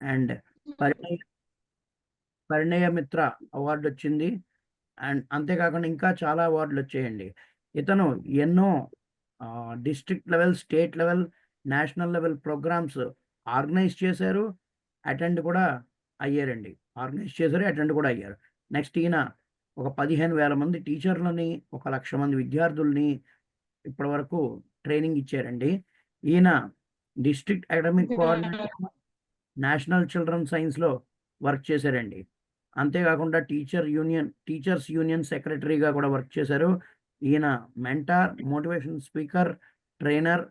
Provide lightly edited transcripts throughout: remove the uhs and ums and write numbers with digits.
And పరిణయ పరిణయ మిత్ర award వచ్చింది. And అంతేకాకుండా ఇంకా చాలా అవార్డులు వచ్చాయండి. ఇతను ఎన్నో district level, state level, national level programmes organise చేశారు. అటెండ్ కూడా అయ్యారండి. ఆర్గనైజ్ చేశారు, అటెండ్ కూడా అయ్యారు. నెక్స్ట్ ఈయన ఒక 15,000 మంది టీచర్లని, 1,00,000 మంది విద్యార్థుల్ని ఇప్పటి వరకు ట్రైనింగ్ ఇచ్చారండి. ఈయన district academic coordinator, national children సైన్స్లో వర్క్ చేశారండి. అంతేకాకుండా టీచర్స్ యూనియన్ సెక్రటరీగా కూడా వర్క్ చేశారు. ఈయన mentor, motivation speaker, trainer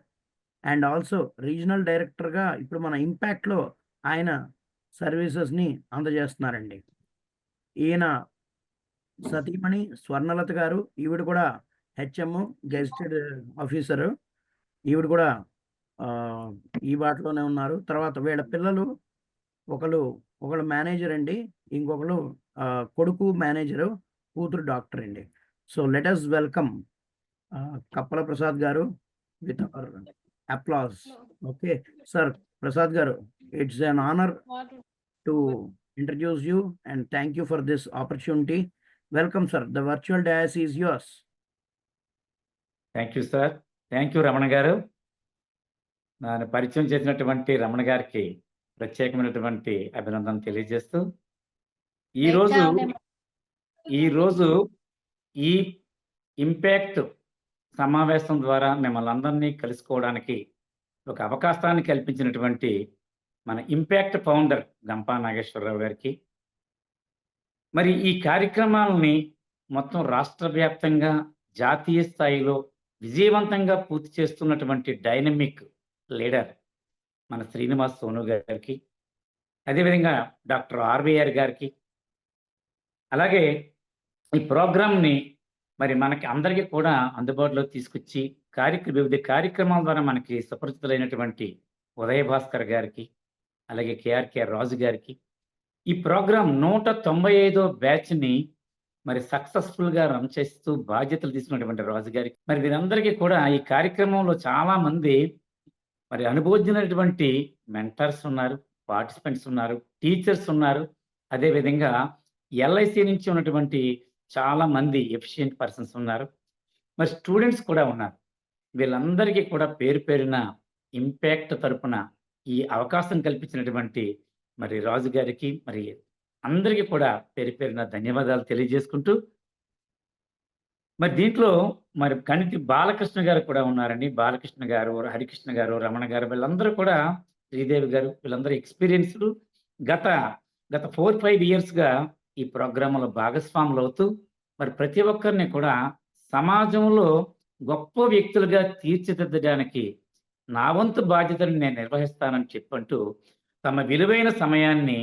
and also regional డైరెక్టర్గా ఇప్పుడు మన ఇంపాక్ట్లో ఆయన సర్వీసెస్ని అందజేస్తున్నారండి. ఈయన సతీమణి స్వర్ణలత గారు, ఈవిడ కూడా హెచ్ఎం, గెజిటెడ్ ఆఫీసరు. ఈవిడ కూడా ఈ బాటలోనే ఉన్నారు. తర్వాత వీళ్ళ పిల్లలు ఒకళ్ళు మేనేజర్ అండి, ఇంకొకరు కొడుకు మేనేజరు, కూతురు డాక్టర్ అండి. సో లెట్ us వెల్కమ్ కప్పల ప్రసాద్ గారు with our applause. Okay sir Prasad గారు, it's an honor to introduce you and thank you for this opportunity. Welcome sir, the virtual dais is yours. Thank you sir. Thank you Ramana గారు. నన్ను పరిచయం చేసినటువంటి రమణ గారికి ప్రత్యేకమైనటువంటి అభినందనలు తెలియజేస్తూ ఈరోజు ఈ ఇంపాక్ట్ సమావేశం ద్వారా మిమ్మల్ని అందరినీ కలుసుకోవడానికి ఒక అవకాశాన్ని కల్పించినటువంటి మన ఇంపాక్ట్ ఫౌండర్ గంపా నాగేశ్వరరావు గారికి, మరి ఈ కార్యక్రమాలని మొత్తం రాష్ట్ర వ్యాప్తంగా, జాతీయ స్థాయిలో విజయవంతంగా పూర్తి చేస్తున్నటువంటి డైనమిక్ లీడర్ మన శ్రీనివాస్ సోను గారికి, అదేవిధంగా డాక్టర్ ఆర్వీఆర్ గారికి, అలాగే ఈ ప్రోగ్రామ్ని మరి మనకి అందరికీ కూడా అందుబాటులో తీసుకొచ్చి వివిధ కార్యక్రమాల ద్వారా మనకి సుపరిచితులైనటువంటి ఉదయ భాస్కర్ గారికి, అలాగే కేఆర్కేఆర్ రాజు గారికి, ఈ ప్రోగ్రాం 195వ బ్యాచ్ని మరి సక్సెస్ఫుల్గా రన్ చేస్తూ బాధ్యతలు తీసుకున్నటువంటి రాజు గారికి, మరి వీరందరికీ కూడా ఈ కార్యక్రమంలో చాలామంది మరి అనుభవజ్ఞులైనటువంటి మెంటర్స్ ఉన్నారు, పార్టిసిపెంట్స్ ఉన్నారు, టీచర్స్ ఉన్నారు, అదేవిధంగా ఎల్ఐసి నుంచి ఉన్నటువంటి చాలా మంది ఎఫిషియెంట్ పర్సన్స్ ఉన్నారు, మరి స్టూడెంట్స్ కూడా ఉన్నారు. వీళ్ళందరికీ కూడా పేరు పేరున ఇంపాక్ట్ తరపున ఈ అవకాశం కల్పించినటువంటి మరి రాజు గారికి, మరి అందరికీ కూడా పేరు పేరున ధన్యవాదాలు తెలియజేసుకుంటూ, మరి దీంట్లో మరి కణితి బాలకృష్ణ గారు కూడా ఉన్నారండి. బాలకృష్ణ గారు, హరికృష్ణ గారు, రమణ గారు, వీళ్ళందరూ కూడా, శ్రీదేవి గారు, వీళ్ళందరూ ఎక్స్పీరియన్స్డ్ గత 4-5 ఇయర్స్గా ఈ ప్రోగ్రాంలో భాగస్వాములు అవుతూ మరి ప్రతి ఒక్కరిని కూడా సమాజంలో గొప్ప వ్యక్తులుగా తీర్చిదిద్దడానికి నా వంతు బాధ్యతను నేను నిర్వహిస్తానని చెప్పంటూ తమ విలువైన సమయాన్ని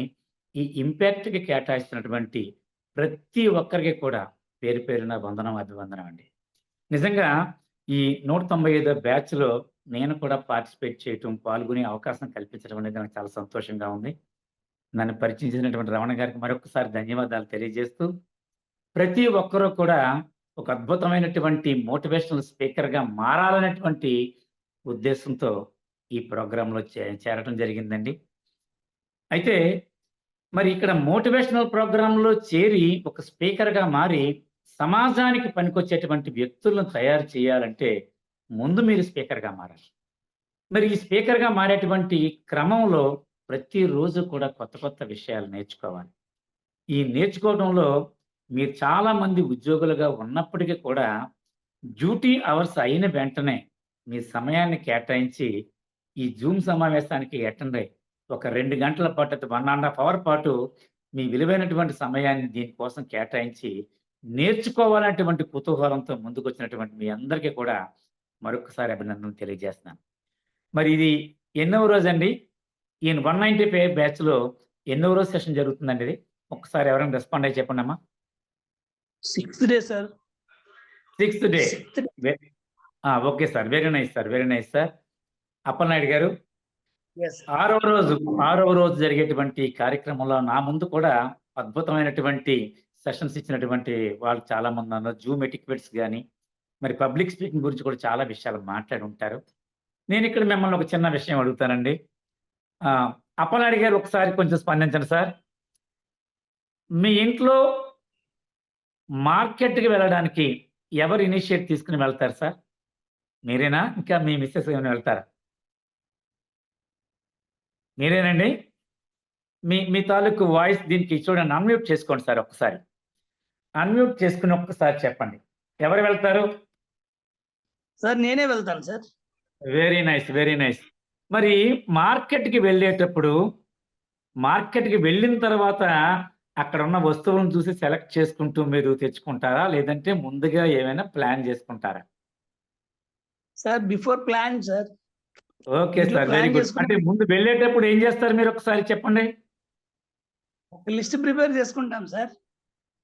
ఈ ఇంపాక్ట్కి కేటాయిస్తున్నటువంటి ప్రతి ఒక్కరికి కూడా పేరు పేరున వందనం, అభివందనం అండి. నిజంగా ఈ 195వ బ్యాచ్లో నేను కూడా పార్టిసిపేట్ చేయటం, పాల్గొనే అవకాశం కల్పించడం అనేది నాకు చాలా సంతోషంగా ఉంది. నన్ను పరిచయం చేసినటువంటి రమణ గారికి మరొకసారి ధన్యవాదాలు తెలియజేస్తూ, ప్రతి ఒక్కరూ కూడా ఒక అద్భుతమైనటువంటి మోటివేషనల్ స్పీకర్గా మారాలనేటువంటి ఉద్దేశంతో ఈ ప్రోగ్రాంలో చేరటం జరిగిందండి. అయితే మరి ఇక్కడ మోటివేషనల్ ప్రోగ్రాంలో చేరి ఒక స్పీకర్గా మారి సమాజానికి పనికొచ్చేటువంటి వ్యక్తులను తయారు చేయాలంటే ముందు మీరు స్పీకర్గా మారాలి. మరి ఈ స్పీకర్గా మారేటువంటి క్రమంలో ప్రతిరోజు కూడా కొత్త కొత్త విషయాలు నేర్చుకోవాలి. ఈ నేర్చుకోవడంలో మీరు చాలామంది ఉద్యోగులుగా ఉన్నప్పటికీ కూడా డ్యూటీ అవర్స్ అయిన వెంటనే మీ సమయాన్ని కేటాయించి ఈ జూమ్ సమావేశానికి అటెండ్ అయ్యి ఒక 2 గంటల పాటు, 1.5 అవర్ పాటు మీ విలువైనటువంటి సమయాన్ని దీనికోసం కేటాయించి నేర్చుకోవాలనేటువంటి కుతూహలంతో ముందుకు వచ్చినటువంటి మీ అందరికీ కూడా మరొకసారి అభినందనలు తెలియజేస్తున్నాను. మరి ఇది ఎన్నో రోజు అండి? ఈ 195 బ్యాచ్లో ఎన్నో రోజు సెషన్ జరుగుతుందండి ఇది? ఒక్కసారి ఎవరైనా రెస్పాండ్ అయ్యి చెప్పండి అమ్మా. 6th day sir. 6th day. Okay sir, very nice sir, very nice sir. Appalanaidu గారు, 6వ రోజు జరిగేటువంటి కార్యక్రమంలో నా ముందు కూడా అద్భుతమైనటువంటి సెషన్స్ ఇచ్చినటువంటి వాళ్ళు చాలా మంది ఉన్నారు. జూమ్ ఎటిక్వెట్స్ కానీ, మరి పబ్లిక్ స్పీకింగ్ గురించి కూడా చాలా విషయాలు మాట్లాడి ఉంటారు. నేను ఇక్కడ మిమ్మల్ని ఒక చిన్న విషయం అడుగుతానండి. అప్పలనాయుడు గారు ఒకసారి కొంచెం స్పందించండి సార్. మీ ఇంట్లో మార్కెట్‌కి వెళ్ళడానికి ఎవరు ఇనిషియేట్ తీసుకొని వెళ్తారు సార్? మీరేనా? ఇంకా మీ మిసెస్ ఏమైనా వెళ్తారా? మీరేనండి? మీ మీ తాలూకు వాయిస్ దీనికి చూడండి అన్‌మ్యూట్ చేసుకోండి సార్ ఒక్కసారి. అన్‌మ్యూట్ చేసుకొని ఒక్కసారి చెప్పండి. ఎవరు వెళ్తారు? సార్ నేనే వెళ్తాను sir. Very nice. Very nice. మరి మార్కెట్‌కి వెళ్ళేటప్పుడు మార్కెట్‌కి వెళ్ళిన తర్వాత అక్కడున్న వస్తువులను చూసి సెలెక్ట్ చేసుకుంటూ మీరు తెచ్చుకుంటారా? లేదంటే ముందుగా ఏమైనా ప్లాన్ చేసుకుంటారా? Sir before plan sir. Okay ఇంట్లో సార్. Very plan good. చేసుకుని అంటే ముందు వెళ్ళేటప్పుడు ఏం చేస్తారు మీరు ఒకసారి చెప్పండి? ఒక లిస్ట్ ప్రిపేర్ చేసుకుంటాం sir.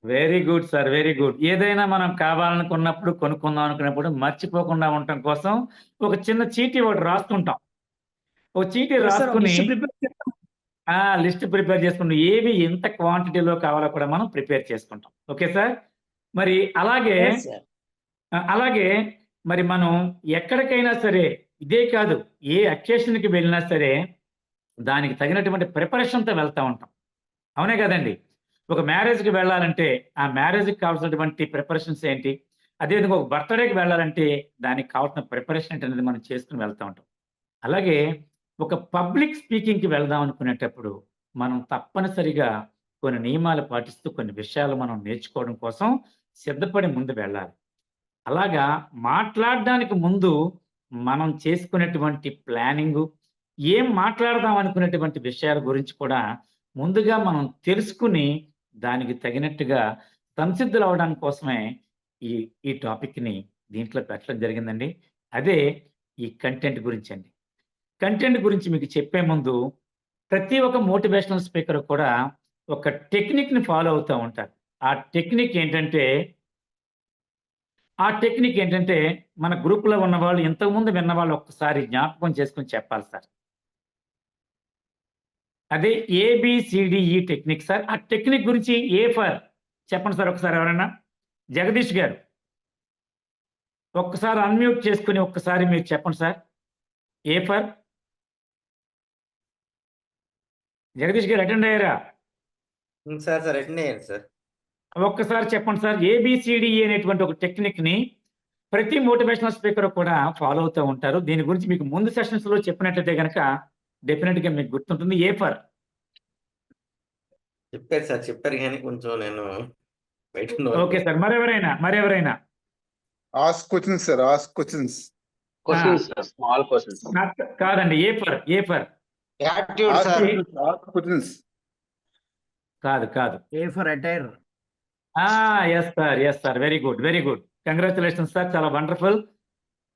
Very good sir. Very good. ఏదైనా మనం కావాలనుకున్నప్పుడు, కొనుక్కుందాం అనుకున్నప్పుడు మర్చిపోకుండా ఉండటం కోసం ఒక చిన్న చీటీ ఒకటి రాసుకుంటాం. ఒక చీటీ సార్ ఒక రాసుకొని లిస్ట్ ప్రిపేర్ చేస్తాం. లిస్ట్ ప్రిపేర్ చేసుకుంటాం. ఏవి ఎంత క్వాంటిటీలో కావాలో కూడా మనం ప్రిపేర్ చేసుకుంటాం. Okay sir. మరి అలాగే Yes, sir. అలాగే మరి మనం ఎక్కడికైనా సరే ఇదే కాదు ఏ అకేషన్‌కి వెళ్ళినా సరే దానికి తగినటువంటి ప్రిపరేషన్‌తో వెళ్తా ఉంటాం. అవునే కదండీ! ఒక మ్యారేజ్‌కి వెళ్ళాలంటే ఆ మ్యారేజ్‌కి కావాల్సినటువంటి ప్రిపరేషన్స్ ఏంటి? అదేవిధంగా ఒక బర్త్‌డేకి వెళ్ళాలంటే దానికి కావాల్సిన ప్రిపరేషన్ ఏంటనేది మనం చేసుకొని వెళ్తా ఉంటాం. అలాగే ఒక పబ్లిక్ స్పీకింగ్‌కి వెళ్దాం అనుకునేటప్పుడు మనం తప్పనిసరిగా కొన్ని నియమాలు పాటిస్తూ కొన్ని విషయాలు మనం నేర్చుకోవడం కోసం సిద్ధపడి ముందు వెళ్ళాలి. అలాగా మాట్లాడడానికి ముందు మనం చేసుకునేటువంటి ప్లానింగు, ఏం మాట్లాడదాం అనుకునేటువంటి విషయాల గురించి కూడా ముందుగా మనం తెలుసుకుని, దానికి తగినట్టుగా సంసిద్ధులవ్వడం కోసమే ఈ ఈ టాపిక్‌ని దీంట్లో పెట్టడం జరిగిందండి. అదే ఈ కంటెంట్ గురించండి. కంటెంట్ గురించి మీకు చెప్పే ముందు ప్రతి ఒక్క మోటివేషనల్ స్పీకర్ కూడా ఒక టెక్నిక్‌ని ఫాలో అవుతా ఉంటారు. ఆ టెక్నిక్ ఏంటంటే మన గ్రూప్‌లో ఉన్నవాళ్ళు ఇంతకుముందు విన్నవాళ్ళు ఒక్కసారి జ్ఞాపకం చేసుకొని చెప్పాలి సార్. అదే ఏబీసీడీఈ టెక్నిక్ సార్. ఆ టెక్నిక్ గురించి ఏ ఫర్ చెప్పండి సార్ ఒకసారి ఎవరైనా? జగదీష్ గారు. ఒక్కసారి అన్‌మ్యూట్ చేసుకొని ఒక్కసారి మీరు చెప్పండి సార్. ఏ ఫర్ జగదీష్ గారు అటెండ్ అయ్యారా? సార్ అటెండ్ అయ్యాను సార్. ఒక్కసారి చెప్పండి సార్. ఏబీసీడీఈ అనేటువంటి ఒక టెక్నిక్‌ని ప్రతి మోటివేషనల్ స్పీకర్ కూడా ఫాలో అవుతూ ఉంటారు. దీని గురించి మీకు ముందు సెషన్స్‌లో చెప్పినట్లయితే గనక డెఫినిట్‌గా మీకు గుర్తుంటుంది. ఏ ఫర్ చెప్పారు సార్. చెప్పారు గానీ కొంచెం నేను బయట ఓకే సార్. మరెవరైనా? Ask questions, sir. Ask questions. Questions, sir. Small questions. కాదండి. A for Attitude, Ask sir. questions. Ask questions. కాదు. A for attire. Yes sir. Very good. Congratulations sir. చాలా వండర్‌ఫుల్.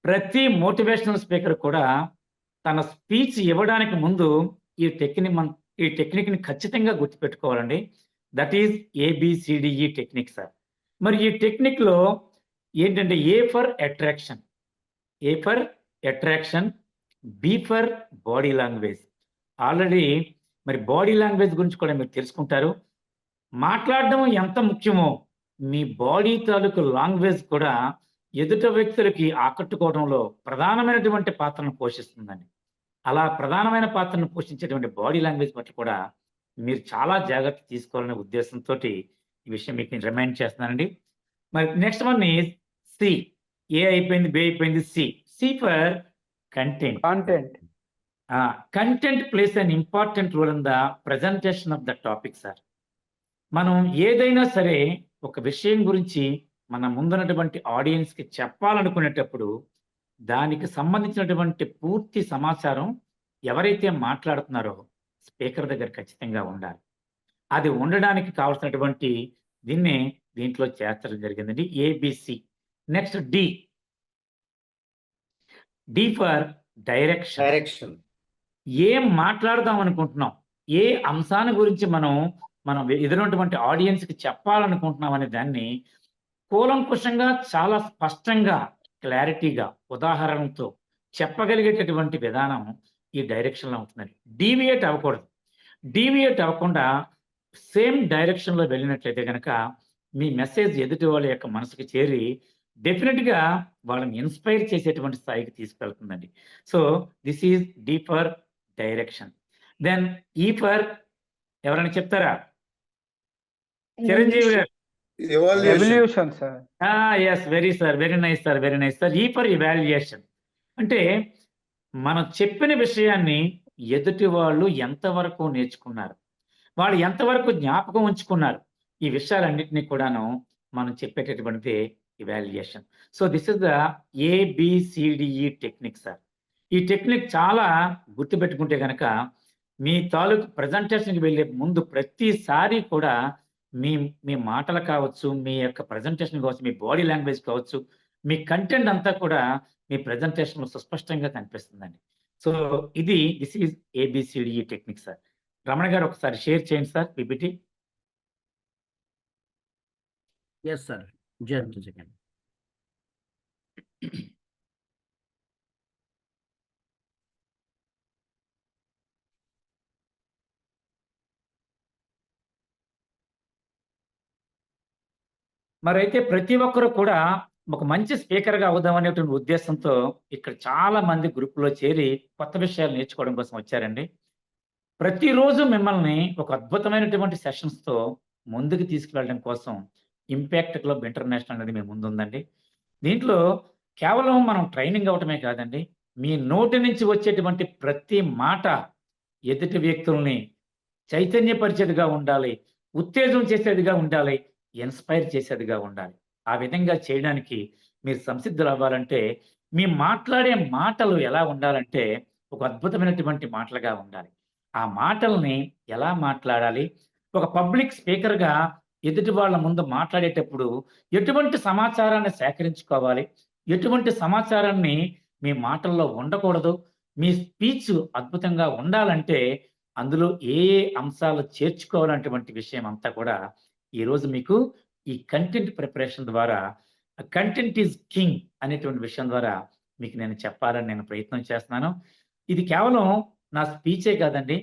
ప్రతి మోటివేషనల్ స్పీకర్ కూడా తన speech ఇవ్వడానికి ముందు ఈ టెక్నిక్‌ని ఖచ్చితంగా గుర్తుపెట్టుకోవాలండి. That is A B C D E technique sir. మరి ఈ టెక్నిక్‌లో ఏంటంటే A for attraction, B for body language. Already మరి బాడీ లాంగ్వేజ్ గురించి కూడా మీరు తెలుసుకుంటారు. మాట్లాడడం ఎంత ముఖ్యమో మీ బాడీ తాలూకు లాంగ్వేజ్ కూడా ఎదుట వ్యక్తులకి ఆకట్టుకోవడంలో ప్రధానమైనటువంటి పాత్రను పోషిస్తుందండి. అలా ప్రధానమైన పాత్రను పోషించేటువంటి బాడీ లాంగ్వేజ్ పట్ల కూడా మీరు చాలా జాగ్రత్త తీసుకోవాలనే ఉద్దేశంతోటి ఈ విషయం మీకు నేను రిమైండ్ చేస్తున్నానండి. మరి next one is C. A అయిపోయింది, బి అయిపోయింది, C. C for content. Content plays an important role in the presentation of the topic sir. మనం ఏదైనా సరే ఒక విషయం గురించి మన ముందున్నటువంటి ఆడియన్స్‌కి చెప్పాలనుకునేటప్పుడు దానికి సంబంధించినటువంటి పూర్తి సమాచారం ఎవరైతే మాట్లాడుతున్నారో స్పీకర్ దగ్గర ఖచ్చితంగా ఉండాలి. అది ఉండడానికి కావాల్సినటువంటి దీంట్లో చేర్చడం జరిగిందండి. ABC. Next D. D for direction. ఏం మాట్లాడదాం అనుకుంటున్నాం? ఏ అంశాన్ని గురించి మనం ఎదురున్నటువంటి ఆడియన్స్‌కి చెప్పాలనుకుంటున్నాం అనే దాన్ని కూలంకుషంగా చాలా స్పష్టంగా, క్లారిటీగా, ఉదాహరణలతో చెప్పగలిగేటటువంటి విధానం ఈ డైరెక్షన్‌లో ఉంటుందండి. డీవియేట్ అవ్వకుండా సేమ్ డైరెక్షన్‌లో వెళ్ళినట్లయితే గనక మీ మెసేజ్ ఎదుటి వాళ్ళ యొక్క మనసుకి చేరి డెఫినిట్‌గా వాళ్ళని ఇన్‌స్పైర్ చేసేటువంటి స్థాయికి తీసుకెళ్తుందండి. So, this is D for direction. Then E for ఎవరైనా చెప్తారా? Chiranjeevi garu. Evaluation. Evaluation, sir. Yes, very sir, very nice sir, very nice sir. E for evaluation అంటే మనం చెప్పిన విషయాన్ని ఎదుటి వాళ్ళు ఎంతవరకు నేర్చుకున్నారు, వాళ్ళు ఎంతవరకు జ్ఞాపకం ఉంచుకున్నారు, ఈ విషయాలన్నింటినీ కూడాను మనం చెప్పేటటువంటిది evaluation. So this is the ABCDE technique sir. ఈ టెక్నిక్ చాలా గుర్తుపెట్టుకుంటే కనుక మీ తాలూకు ప్రజెంటేషన్కి వెళ్ళే ముందు ప్రతిసారి కూడా మీ మీ మాటలు కావచ్చు, మీ యొక్క ప్రజెంటేషన్ కావచ్చు, మీ బాడీ లాంగ్వేజ్ కావచ్చు, మీ కంటెంట్ అంతా కూడా మీ ప్రజెంటేషన్లో సుస్పష్టంగా కనిపిస్తుందండి. So this is ABCDE technique sir. Ramana garu ఒకసారి షేర్ చేయండి sir PPT. Yes sir, just second. మరైతే ప్రతి ఒక్కరు కూడా ఒక మంచి స్పీకర్గా అవుదామనేటువంటి ఉద్దేశంతో ఇక్కడ చాలా మంది గ్రూపులో చేరి కొత్త విషయాలు నేర్చుకోవడం కోసం వచ్చారండి. ప్రతిరోజు మిమ్మల్ని ఒక అద్భుతమైనటువంటి సెషన్స్తో ముందుకు తీసుకువెళ్ళడం కోసం ఇంపాక్ట్ క్లబ్ ఇంటర్నేషనల్ అనేది మీ ముందు ఉందండి. దీంట్లో కేవలం మనం ట్రైనింగ్ అవటమే కాదండి, మీ నోటి నుంచి వచ్చేటువంటి ప్రతి మాట ఎదుటి వ్యక్తుల్ని చైతన్యపరిచేదిగా ఉండాలి, ఉత్తేజం చేసేదిగా ఉండాలి, ఇన్స్పైర్ చేసేదిగా ఉండాలి. ఆ విధంగా చేయడానికి మీరు సంసిద్ధులు అవ్వాలంటే మీ మాట్లాడే మాటలు ఎలా ఉండాలంటే ఒక అద్భుతమైనటువంటి మాటలుగా ఉండాలి. ఆ మాటల్ని ఎలా మాట్లాడాలి, ఒక పబ్లిక్ స్పీకర్గా ఎదుటి వాళ్ళ ముందు మాట్లాడేటప్పుడు ఎటువంటి సమాచారాన్ని సేకరించుకోవాలి, ఎటువంటి సమాచారాన్ని మీ మాటల్లో ఉండకూడదు, మీ స్పీచ్ అద్భుతంగా ఉండాలంటే అందులో ఏ అంశాలు చేర్చుకోవాలనేటువంటి విషయం అంతా కూడా ఈరోజు మీకు ఈ కంటెంట్ ప్రిపరేషన్ ద్వారా, కంటెంట్ ఈజ్ కింగ్ అనేటువంటి విషయం ద్వారా మీకు నేను చెప్పాలని నేను ప్రయత్నం చేస్తున్నాను. ఇది కేవలం నా స్పీచే కాదండి,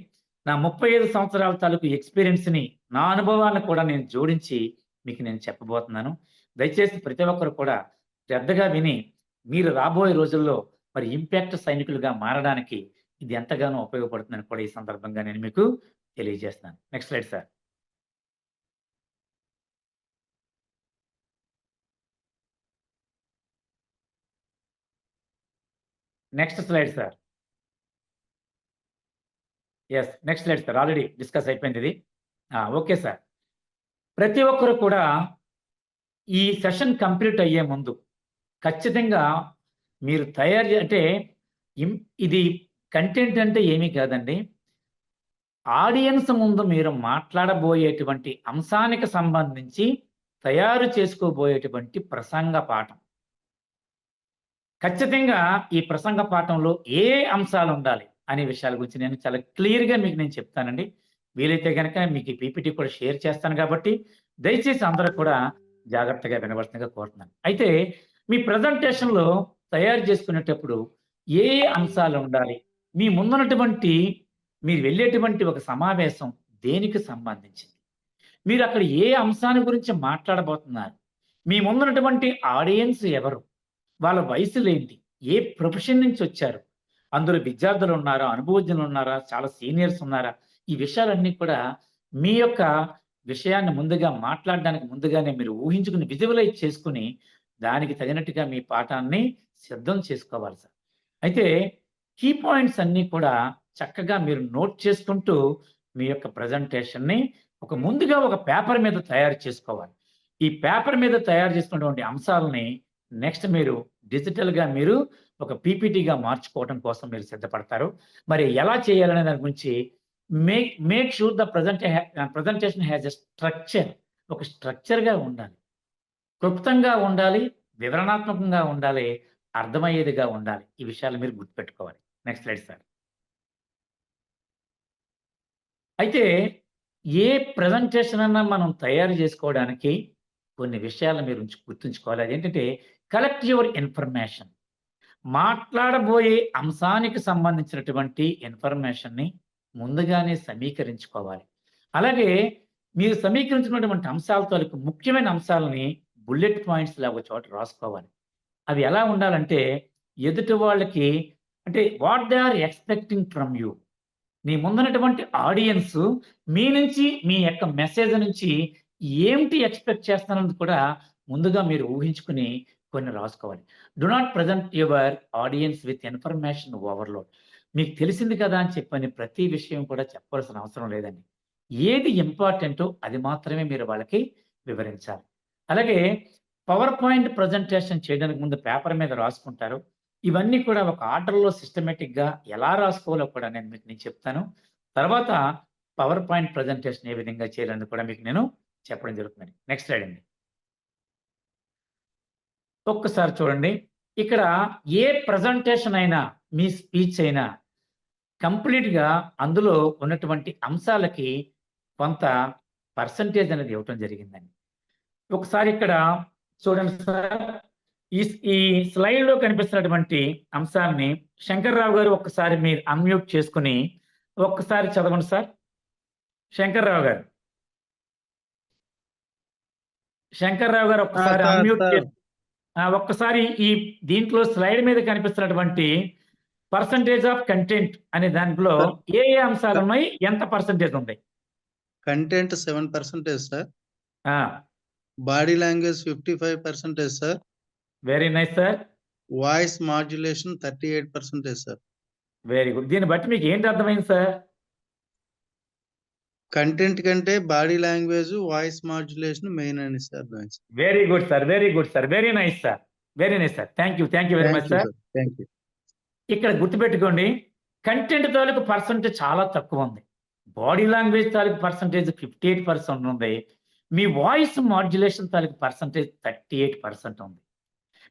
నా 35 సంవత్సరాల తాలూకు ఎక్స్పీరియన్స్ని, నా అనుభవాలను కూడా నేను జోడించి మీకు నేను చెప్పబోతున్నాను. దయచేసి ప్రతి ఒక్కరు కూడా శ్రద్ధగా విని మీరు రాబోయే రోజుల్లో మరి ఇంపాక్ట్ సైనికులుగా మారడానికి ఇది ఎంతగానో ఉపయోగపడుతుందని కూడా ఈ సందర్భంగా నేను మీకు తెలియజేస్తున్నాను. Next slide sir. Next slide sir. Yes, next slide sir. Already discuss అయిపోయింది ఇది. Okay sir. ప్రతి ఒక్కరు కూడా ఈ సెషన్ కంప్లీట్ అయ్యే ముందు ఖచ్చితంగా మీరు అంటే ఇది కంటెంట్ అంటే ఏమీ కాదండి, ఆడియన్స్ ముందు మీరు మాట్లాడబోయేటువంటి అంశానికి సంబంధించి తయారు చేసుకోబోయేటువంటి ప్రసంగ పాఠం. ఖచ్చితంగా ఈ ప్రసంగ పాఠంలో ఏ అంశాలు ఉండాలి అనే విషయాల గురించి నేను చాలా క్లియర్గా మీకు నేను చెప్తానండి. వీలైతే కనుక మీకు ఈ PPT కూడా షేర్ చేస్తాను కాబట్టి దయచేసి అందరూ కూడా జాగ్రత్తగా వినవలసిందిగా కోరుతున్నాను. అయితే మీ ప్రజెంటేషన్లో తయారు చేసుకునేటప్పుడు ఏ అంశాలు ఉండాలి, మీ ముందున్నటువంటి మీరు వెళ్ళేటువంటి ఒక సమావేశం దేనికి సంబంధించింది, మీరు అక్కడ ఏ అంశాన్ని గురించి మాట్లాడబోతున్నారు, మీ ముందున్నటువంటి ఆడియన్స్ ఎవరు, వాళ్ళ వయసులు ఏంటి, ఏ ప్రొఫెషన్ నుంచి వచ్చారు, అందులో విద్యార్థులు ఉన్నారా, అనుభవజ్ఞులు ఉన్నారా, చాలా సీనియర్స్ ఉన్నారా, ఈ విషయాలన్నీ కూడా మీ యొక్క విషయాన్ని ముందుగా మాట్లాడడానికి ముందుగానే మీరు ఊహించుకుని విజువలైజ్ చేసుకుని దానికి తగినట్టుగా మీ పాఠాన్ని సిద్ధం చేసుకోవాలి సార్. అయితే కీ పాయింట్స్ అన్నీ కూడా చక్కగా మీరు నోట్ చేసుకుంటూ మీ యొక్క ప్రజెంటేషన్ని ముందుగా ఒక పేపర్ మీద తయారు చేసుకోవాలి. ఈ పేపర్ మీద తయారు చేసుకున్నటువంటి అంశాలని నెక్స్ట్ మీరు డిజిటల్గా మీరు ఒక PPTగా మార్చుకోవడం కోసం మీరు సిద్ధపడతారు. మరి ఎలా చేయాలనే దాని గురించి make sure the presentation has a structure. ఒక స్ట్రక్చర్గా ఉండాలి, క్లుప్తంగా ఉండాలి, వివరణాత్మకంగా ఉండాలి, అర్థమయ్యేదిగా ఉండాలి. ఈ విషయాలు మీరు గుర్తుపెట్టుకోవాలి. Next slide sir. అయితే ఏ ప్రజెంటేషన్ అన్నా మనం తయారు చేసుకోవడానికి కొన్ని విషయాలు మీరు గుర్తుంచుకోవాలి. అదేంటంటే కలెక్ట్ యువర్ ఇన్ఫర్మేషన్. మాట్లాడబోయే అంశానికి సంబంధించినటువంటి ఇన్ఫర్మేషన్ని ముందుగానే సమీకరించుకోవాలి. అలాగే మీరు సమీకరించుకున్నటువంటి అంశాలతో ముఖ్యమైన అంశాలని బుల్లెట్ పాయింట్స్ లాగా ఒక చోట రాసుకోవాలి. అవి ఎలా ఉండాలంటే ఎదుటి వాళ్ళకి అంటే what they are expecting from you, నీ ముందున్నటువంటి ఆడియన్స్ మీ నుంచి మీ యొక్క మెసేజ్ నుంచి ఏమిటి ఎక్స్పెక్ట్ చేస్తానని కూడా ముందుగా మీరు ఊహించుకుని కొన్ని రాసుకోవాలి. Do not present your audience with information overload. మీకు తెలిసింది కదా అని చెప్పని ప్రతి విషయం కూడా చెప్పవలసిన అవసరం లేదండి. ఏది ఇంపార్టెంటో అది మాత్రమే మీరు వాళ్ళకి వివరించాలి. అలాగే పవర్ పాయింట్ ప్రజెంటేషన్ చేయడానికి ముందు పేపర్ మీద రాసుకుంటారు. ఇవన్నీ కూడా ఒక ఆర్డర్‌లో సిస్టమేటిక్‌గా ఎలా రాసుకోవాలో కూడా నేను చెప్తాను. తర్వాత పవర్ పాయింట్ ప్రజెంటేషన్ ఏ విధంగా చేయాలని కూడా మీకు నేను చెప్పడం జరుగుతుంది. నెక్స్ట్ స్లైడ్ అండి. ఒక్కసారి చూడండి. ఇక్కడ ఏ ప్రజెంటేషన్ అయినా, మీ స్పీచ్ అయినా కంప్లీట్‌గా అందులో ఉన్నటువంటి అంశాలకి కొంత పర్సెంటేజ్ అనేది ఇవ్వటం జరిగిందండి. ఒకసారి ఇక్కడ చూడండి సార్. ఈ స్లైడ్‌లో కనిపిస్తున్నటువంటి అంశాన్ని శంకర్రావు గారు ఒక్కసారి మీరు అన్‌మ్యూట్ చేసుకొని ఒక్కసారి చదవండి సార్. శంకర్రావు గారు. శంకర్రావు గారు ఒక్కసారి అన్‌మ్యూట్ చేసి ఒక్కసారి ఈ దీంట్లో స్లైడ్ మీద కనిపిస్తున్నటువంటి పర్సెంటేజ్ ఆఫ్ కంటెంట్ అనే దాంట్లో ఏ అంశాలు ఉన్నాయి, ఎంత పర్సెంటేజ్ ఉంది? Content 7% sir. ఆ! Body language 55% sir. Very nice sir. Voice modulation 38% sir. Very good. దీన్ని బట్టి మీకు ఏంటి అర్థమైంది సార్? కంటెంట్ కంటే body language, voice modulation main అని సార్ అర్థమైంది sir. Very good sir. Very good sir. Very nice sir. Very nice sir. Thank you very much sir. Thank you. ఇక్కడ గుర్తుపెట్టుకోండి, కంటెంట్ తాలూకు పర్సెంటేజ్ చాలా తక్కువ ఉంది. బాడీ లాంగ్వేజ్ తాలూకు పర్సెంటేజ్ 58% ఉంది. మీ వాయిస్ మాడ్యులేషన్ తాలూకు పర్సెంటేజ్ 38% ఉంది.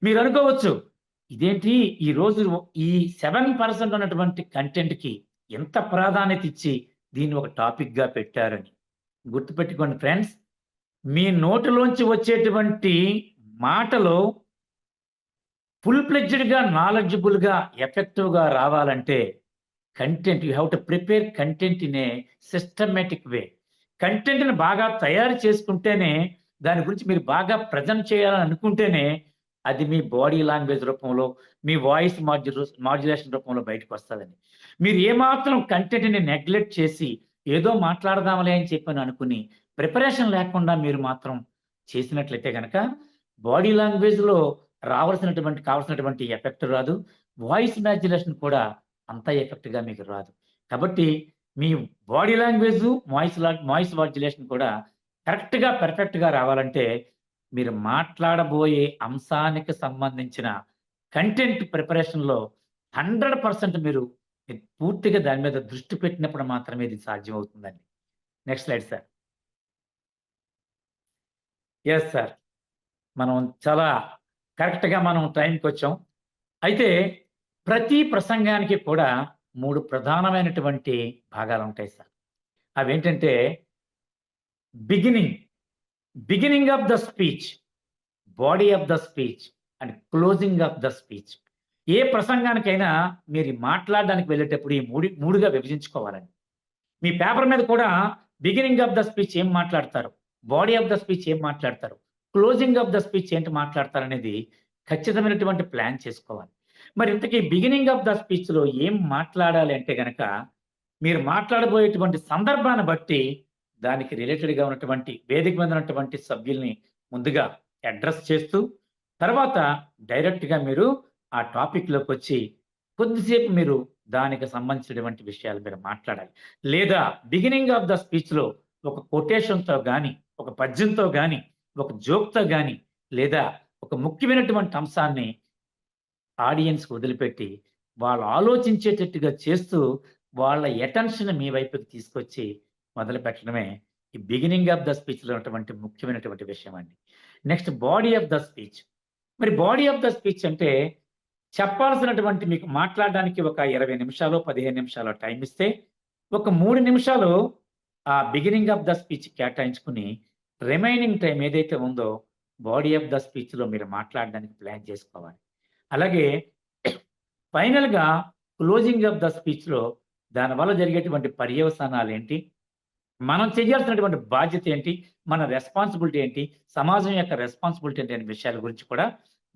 మీరు అనుకోవచ్చు, ఇదేంటి ఈరోజు ఈ 7% ఉన్నటువంటి కంటెంట్‌కి ఎంత ప్రాధాన్యత ఇచ్చి దీన్ని ఒక టాపిక్‌గా పెట్టారని. గుర్తుపెట్టుకోండి ఫ్రెండ్స్, మీ నోటిలోంచి వచ్చేటువంటి మాటలు ఫుల్ ఫ్లెడ్జ్డ్‌గా, నాలెడ్జబుల్‌గా, ఎఫెక్టివ్‌గా రావాలంటే content you have to prepare content in a systematic way. కంటెంట్‌ని బాగా తయారు చేసుకుంటేనే, దాని గురించి మీరు బాగా ప్రెజెంట్ చేయాలని అనుకుంటేనే అది మీ బాడీ లాంగ్వేజ్ రూపంలో, మీ వాయిస్ మాడ్యులేషన్ రూపంలో బయటకు వస్తదండి. మీరు ఏమాత్రం కంటెంట్‌ని నెగ్లెక్ట్ చేసి ఏదో మాట్లాడదాంలే అని చెప్పని అనుకుని ప్రిపరేషన్ లేకుండా మీరు మాత్రం చేసినట్లయితే గనక బాడీ లాంగ్వేజ్‌లో కావాల్సినటువంటి ఎఫెక్ట్ రాదు. వాయిస్ మాడ్యులేషన్ కూడా అంత ఎఫెక్ట్‌గా మీకు రాదు. కాబట్టి మీ బాడీ లాంగ్వేజ్, వాయిస్ మాడ్యులేషన్ కూడా కరెక్ట్‌గా, పర్ఫెక్ట్‌గా రావాలంటే మీరు మాట్లాడబోయే అంశానికి సంబంధించిన కంటెంట్ ప్రిపరేషన్‌లో 100% మీరు పూర్తిగా దాని మీద దృష్టి పెట్టినప్పుడు మాత్రమే ఇది సాధ్యమవుతుందండి. Next slide sir. Yes sir. మనం చాలా కరెక్ట్‌గా మనం టైంకొచ్చాం. అయితే ప్రతి ప్రసంగానికి కూడా 3 ప్రధానమైనటువంటి భాగాలుంటాయి సార్. అవేంటంటే beginning of the speech, body of the speech and closing of the speech. ఏ ప్రసంగానికైనా మీరు మాట్లాడడానికి వెళ్ళేటప్పుడు ఈ మూడుగా విభజించుకోవాలండి. మీ పేపర్ మీద కూడా బిగినింగ్ ఆఫ్ ద స్పీచ్ ఏం మాట్లాడతారు, బాడీ ఆఫ్ ద స్పీచ్ ఏం మాట్లాడతారు, క్లోజింగ్ ఆఫ్ ద స్పీచ్ ఏంటి మాట్లాడతారనేది ఖచ్చితమైనటువంటి ప్లాన్ చేసుకోవాలి. మరి ఇంతకీ బిగినింగ్ ఆఫ్ ద స్పీచ్‌లో ఏం మాట్లాడాలి అంటే గనక, మీరు మాట్లాడబోయేటువంటి సందర్భాన్ని బట్టి దానికి రిలేటెడ్‌గా ఉన్నటువంటి వేదిక మీద ఉన్నటువంటి సభ్యుల్ని ముందుగా అడ్రెస్ చేస్తూ, తర్వాత డైరెక్ట్‌గా మీరు ఆ టాపిక్‌లోకొచ్చి కొద్దిసేపు మీరు దానికి సంబంధించినటువంటి విషయాలు మీరు మాట్లాడాలి. లేదా బిగినింగ్ ఆఫ్ ద స్పీచ్‌లో ఒక కొటేషన్‌తో గాని, ఒక పద్యంతో గాని, ఒక జోక్‌తో గాని, లేదా ఒక ముఖ్యమైనటువంటి అంశాన్ని ఆడియన్స్‌కి వదిలిపెట్టి, వాళ్ళు ఆలోచించేటట్టుగా చేస్తూ, వాళ్ళ అటెన్షన్ మీ వైపుకి తీసుకొచ్చి మొదలుపెట్టడమే ఈ బిగినింగ్ ఆఫ్ ద స్పీచ్‌లో ఉన్నటువంటి ముఖ్యమైనటువంటి విషయం అండి. Next body of the speech. మరి బాడీ ఆఫ్ ద స్పీచ్ అంటే చెప్పాల్సినటువంటి, మీకు మాట్లాడడానికి ఒక 20 నిమిషాలో, 15 నిమిషాలో టైం ఇస్తే, ఒక 3 నిమిషాలు ఆ బిగినింగ్ ఆఫ్ ద స్పీచ్ కేటాయించుకుని, రిమైనింగ్ టైం ఏదైతే ఉందో బాడీ ఆఫ్ ద స్పీచ్‌లో మీరు మాట్లాడడానికి ప్లాన్ చేసుకోవాలి. అలాగే ఫైనల్‌గా క్లోజింగ్ ఆఫ్ ద స్పీచ్‌లో దానివల్ల జరిగేటువంటి పర్యవసానాలు ఏంటి, మనం చేయాల్సినటువంటి బాధ్యత ఏంటి, మన రెస్పాన్సిబిలిటీ ఏంటి, సమాజం యొక్క రెస్పాన్సిబిలిటీ ఏంటి అనే విషయాల గురించి కూడా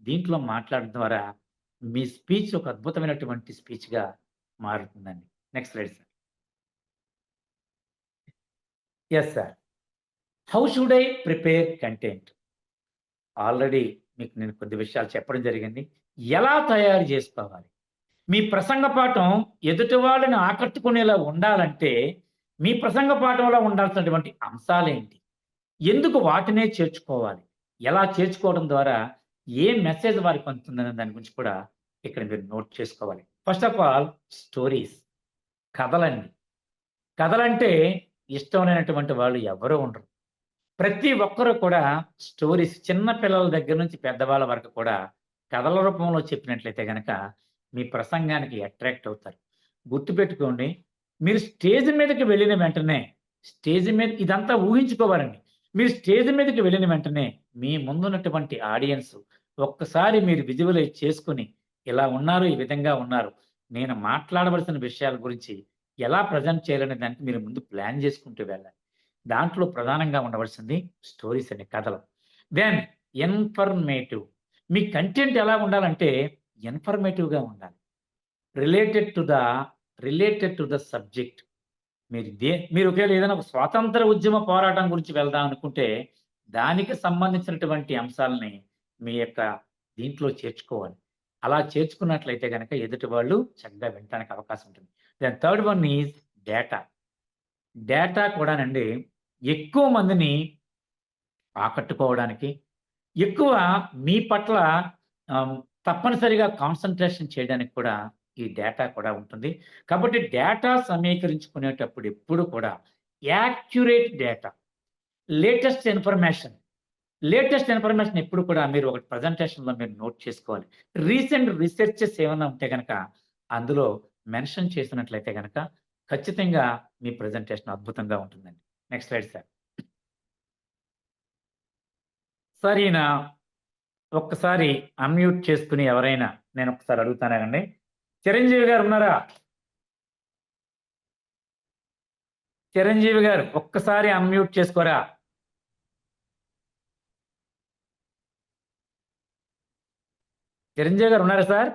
దీంట్లో మాట్లాడడం ద్వారా మీ స్పీచ్ ఒక అద్భుతమైనటువంటి స్పీచ్‌గా మారుతుందండి. Next slide sir. Yes sir. How should I prepare content? Already మీకు నేను కొద్ది విషయాలు చెప్పడం జరిగింది. ఎలా తయారు చేసుకోవాలి? మీ ప్రసంగ పాఠం ఎదుటి వాళ్ళని ఆకట్టుకునేలా ఉండాలంటే, మీ ప్రసంగ పాఠంలో ఉండాల్సినటువంటి అంశాలేంటి? ఎందుకు వాటినే చేర్చుకోవాలి? ఎలా చేర్చుకోవడం ద్వారా ఏ మెసేజ్ వారికి అందుతుందనే దాని గురించి కూడా ఇక్కడ మీరు నోట్ చేసుకోవాలి. ఫస్ట్ ఆఫ్ ఆల్ స్టోరీస్, కథలండి. కథలంటే ఇష్టం లేనటువంటి వాళ్ళు ఎవరూ ఉండరు. ప్రతి ఒక్కరు కూడా స్టోరీస్, చిన్న పిల్లల దగ్గర నుంచి పెద్దవాళ్ళ వరకు కూడా కథల రూపంలో చెప్పినట్లయితే గనక మీ ప్రసంగానికి అట్రాక్ట్ అవుతారు. గుర్తుపెట్టుకోండి, మీరు స్టేజ్ మీదకి వెళ్ళిన వెంటనే స్టేజ్ మీద ఇదంతా ఊహించుకోవాలండి. మీరు స్టేజ్ మీదకి వెళ్ళిన వెంటనే మీ ముందున్నటువంటి ఆడియన్స్ ఒక్కసారి మీరు విజువలైజ్ చేసుకొని ఇలా ఉన్నారు, ఈ విధంగా ఉన్నారు, నేను మాట్లాడవలసిన విషయాల గురించి ఎలా ప్రజెంట్ చేయాలనే దానికి మీరు ముందు ప్లాన్ చేసుకుంటూ వెళ్ళాలి. దాంట్లో ప్రధానంగా ఉండవలసింది స్టోరీస్ అండి, కథలు. Then informative. మీ కంటెంట్ ఎలా ఉండాలంటే ఇన్ఫర్మేటివ్‌గా ఉండాలి. Related to the subject. మీరు ఒకవేళ ఏదైనా ఒక స్వాతంత్ర ఉద్యమ పోరాటం గురించి వెళ్దాం అనుకుంటే, దానికి సంబంధించినటువంటి అంశాలని మీ యొక్క దీంట్లో చేర్చుకోవాలి. అలా చేర్చుకున్నట్లయితే గనక ఎదుటి వాళ్ళు చక్కగా వినటానికి అవకాశం ఉంటుంది. Then third one is data. Data కూడానండి ఎక్కువ మందిని ఆకట్టుకోవడానికి, ఎక్కువ మీ పట్ల తప్పనిసరిగా కాన్సంట్రేషన్ చేయడానికి కూడా ఈ డేటా కూడా ఉంటుంది. కాబట్టి డేటా సమీకరించుకునేటప్పుడు ఎప్పుడు కూడా యాక్యురేట్ డేటా, లేటెస్ట్ ఇన్ఫర్మేషన్ ఎప్పుడు కూడా మీరు ఒక ప్రజెంటేషన్‌లో మీరు నోట్ చేసుకోవాలి. రీసెంట్ రిసెర్చెస్ ఏమన్నా ఉంటే గనక అందులో మెన్షన్ చేసినట్లయితే గనక ఖచ్చితంగా మీ ప్రజెంటేషన్ అద్భుతంగా ఉంటుందండి. Next slide sir. సార్ ఈయన ఒక్కసారి అన్‌మ్యూట్ చేసుకొని ఎవరైనా నేను ఒకసారి అడుగుతానండి. చిరంజీవి గారు ఉన్నారా? చిరంజీవి గారు ఒక్కసారి అన్‌మ్యూట్ చేసుకోరా? చిరంజీవి గారు ఉన్నారా సార్?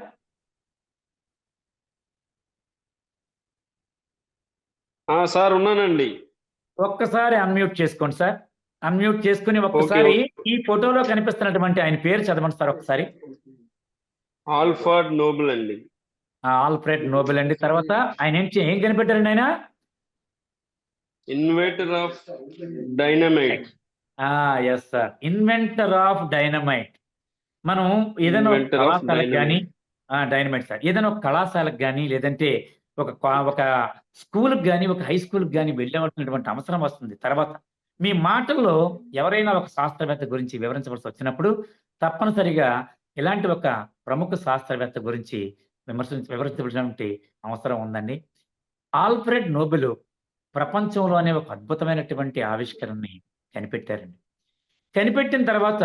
సార్ ఉన్నానండి. ఒక్కసారి అన్‌మ్యూట్ చేసుకోండి సార్. అన్‌మ్యూట్ చేసుకొని ఒక్కసారి ఈ ఫోటోలో కనిపిస్తున్నటువంటి ఆయన పేరు చదవండి సార్ ఒకసారి. ఆల్ఫర్డ్ నోబెల్ అండి. ఆల్ఫ్రెడ్ నోబెల్ అండి. తర్వాత ఆయన ఏం కనిపెట్టారండి ఆయన? Inventor of dynamite. Yes sir, inventor of dynamite. మనం ఏదైనా ఒక Inventor of కళాశాలకు కానీ dynamite. డైనమైట్ సార్, ఏదైనా ఒక కళాశాలకు కానీ లేదంటే ఒక స్కూల్కి కానీ ఒక హై స్కూల్కి కానీ వెళ్ళవలసినటువంటి అవసరం వస్తుంది. తర్వాత మీ మాటల్లో ఎవరైనా ఒక శాస్త్రవేత్త గురించి వివరించవలసి వచ్చినప్పుడు తప్పనిసరిగా ఇలాంటి ఒక ప్రముఖ శాస్త్రవేత్త గురించి వివరించవలసినటువంటి అవసరం ఉందండి. ఆల్ఫ్రెడ్ నోబెల్ ప్రపంచంలోనే ఒక అద్భుతమైనటువంటి ఆవిష్కరణని కనిపెట్టారండి. కనిపెట్టిన తర్వాత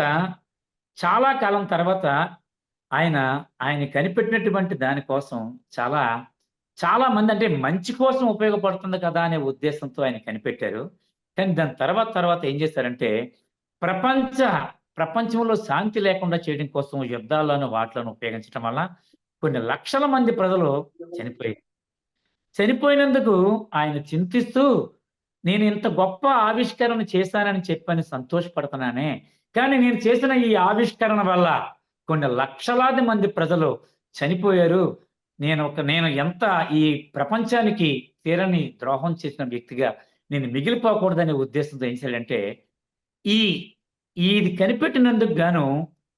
చాలా కాలం తర్వాత ఆయన కనిపెట్టినటువంటి దానికోసం చాలా మంది, అంటే మంచి కోసం ఉపయోగపడుతుంది కదా అనే ఉద్దేశంతో ఆయన కనిపెట్టారు. కానీ దాని తర్వాత ఏం చేశారంటే ప్రపంచంలో శాంతి లేకుండా చేయడం కోసం యుద్ధాలను వాటిలను ఉపయోగించడం వల్ల కొన్ని లక్షల మంది ప్రజలు చనిపోయారు. చనిపోయినందుకు ఆయన చింతిస్తూ నేను ఇంత గొప్ప ఆవిష్కరణ చేశానని చెప్పని సంతోషపడుతున్నానే, కానీ నేను చేసిన ఈ ఆవిష్కరణ వల్ల కొన్ని లక్షలాది మంది ప్రజలు చనిపోయారు. నేను ఎంత ఈ ప్రపంచానికి తీరని ద్రోహం చేసిన వ్యక్తిగా నేను మిగిలిపోకూడదనే ఉద్దేశంతో ఏం చేయాలంటే ఇది కనిపెట్టినందుకు గాను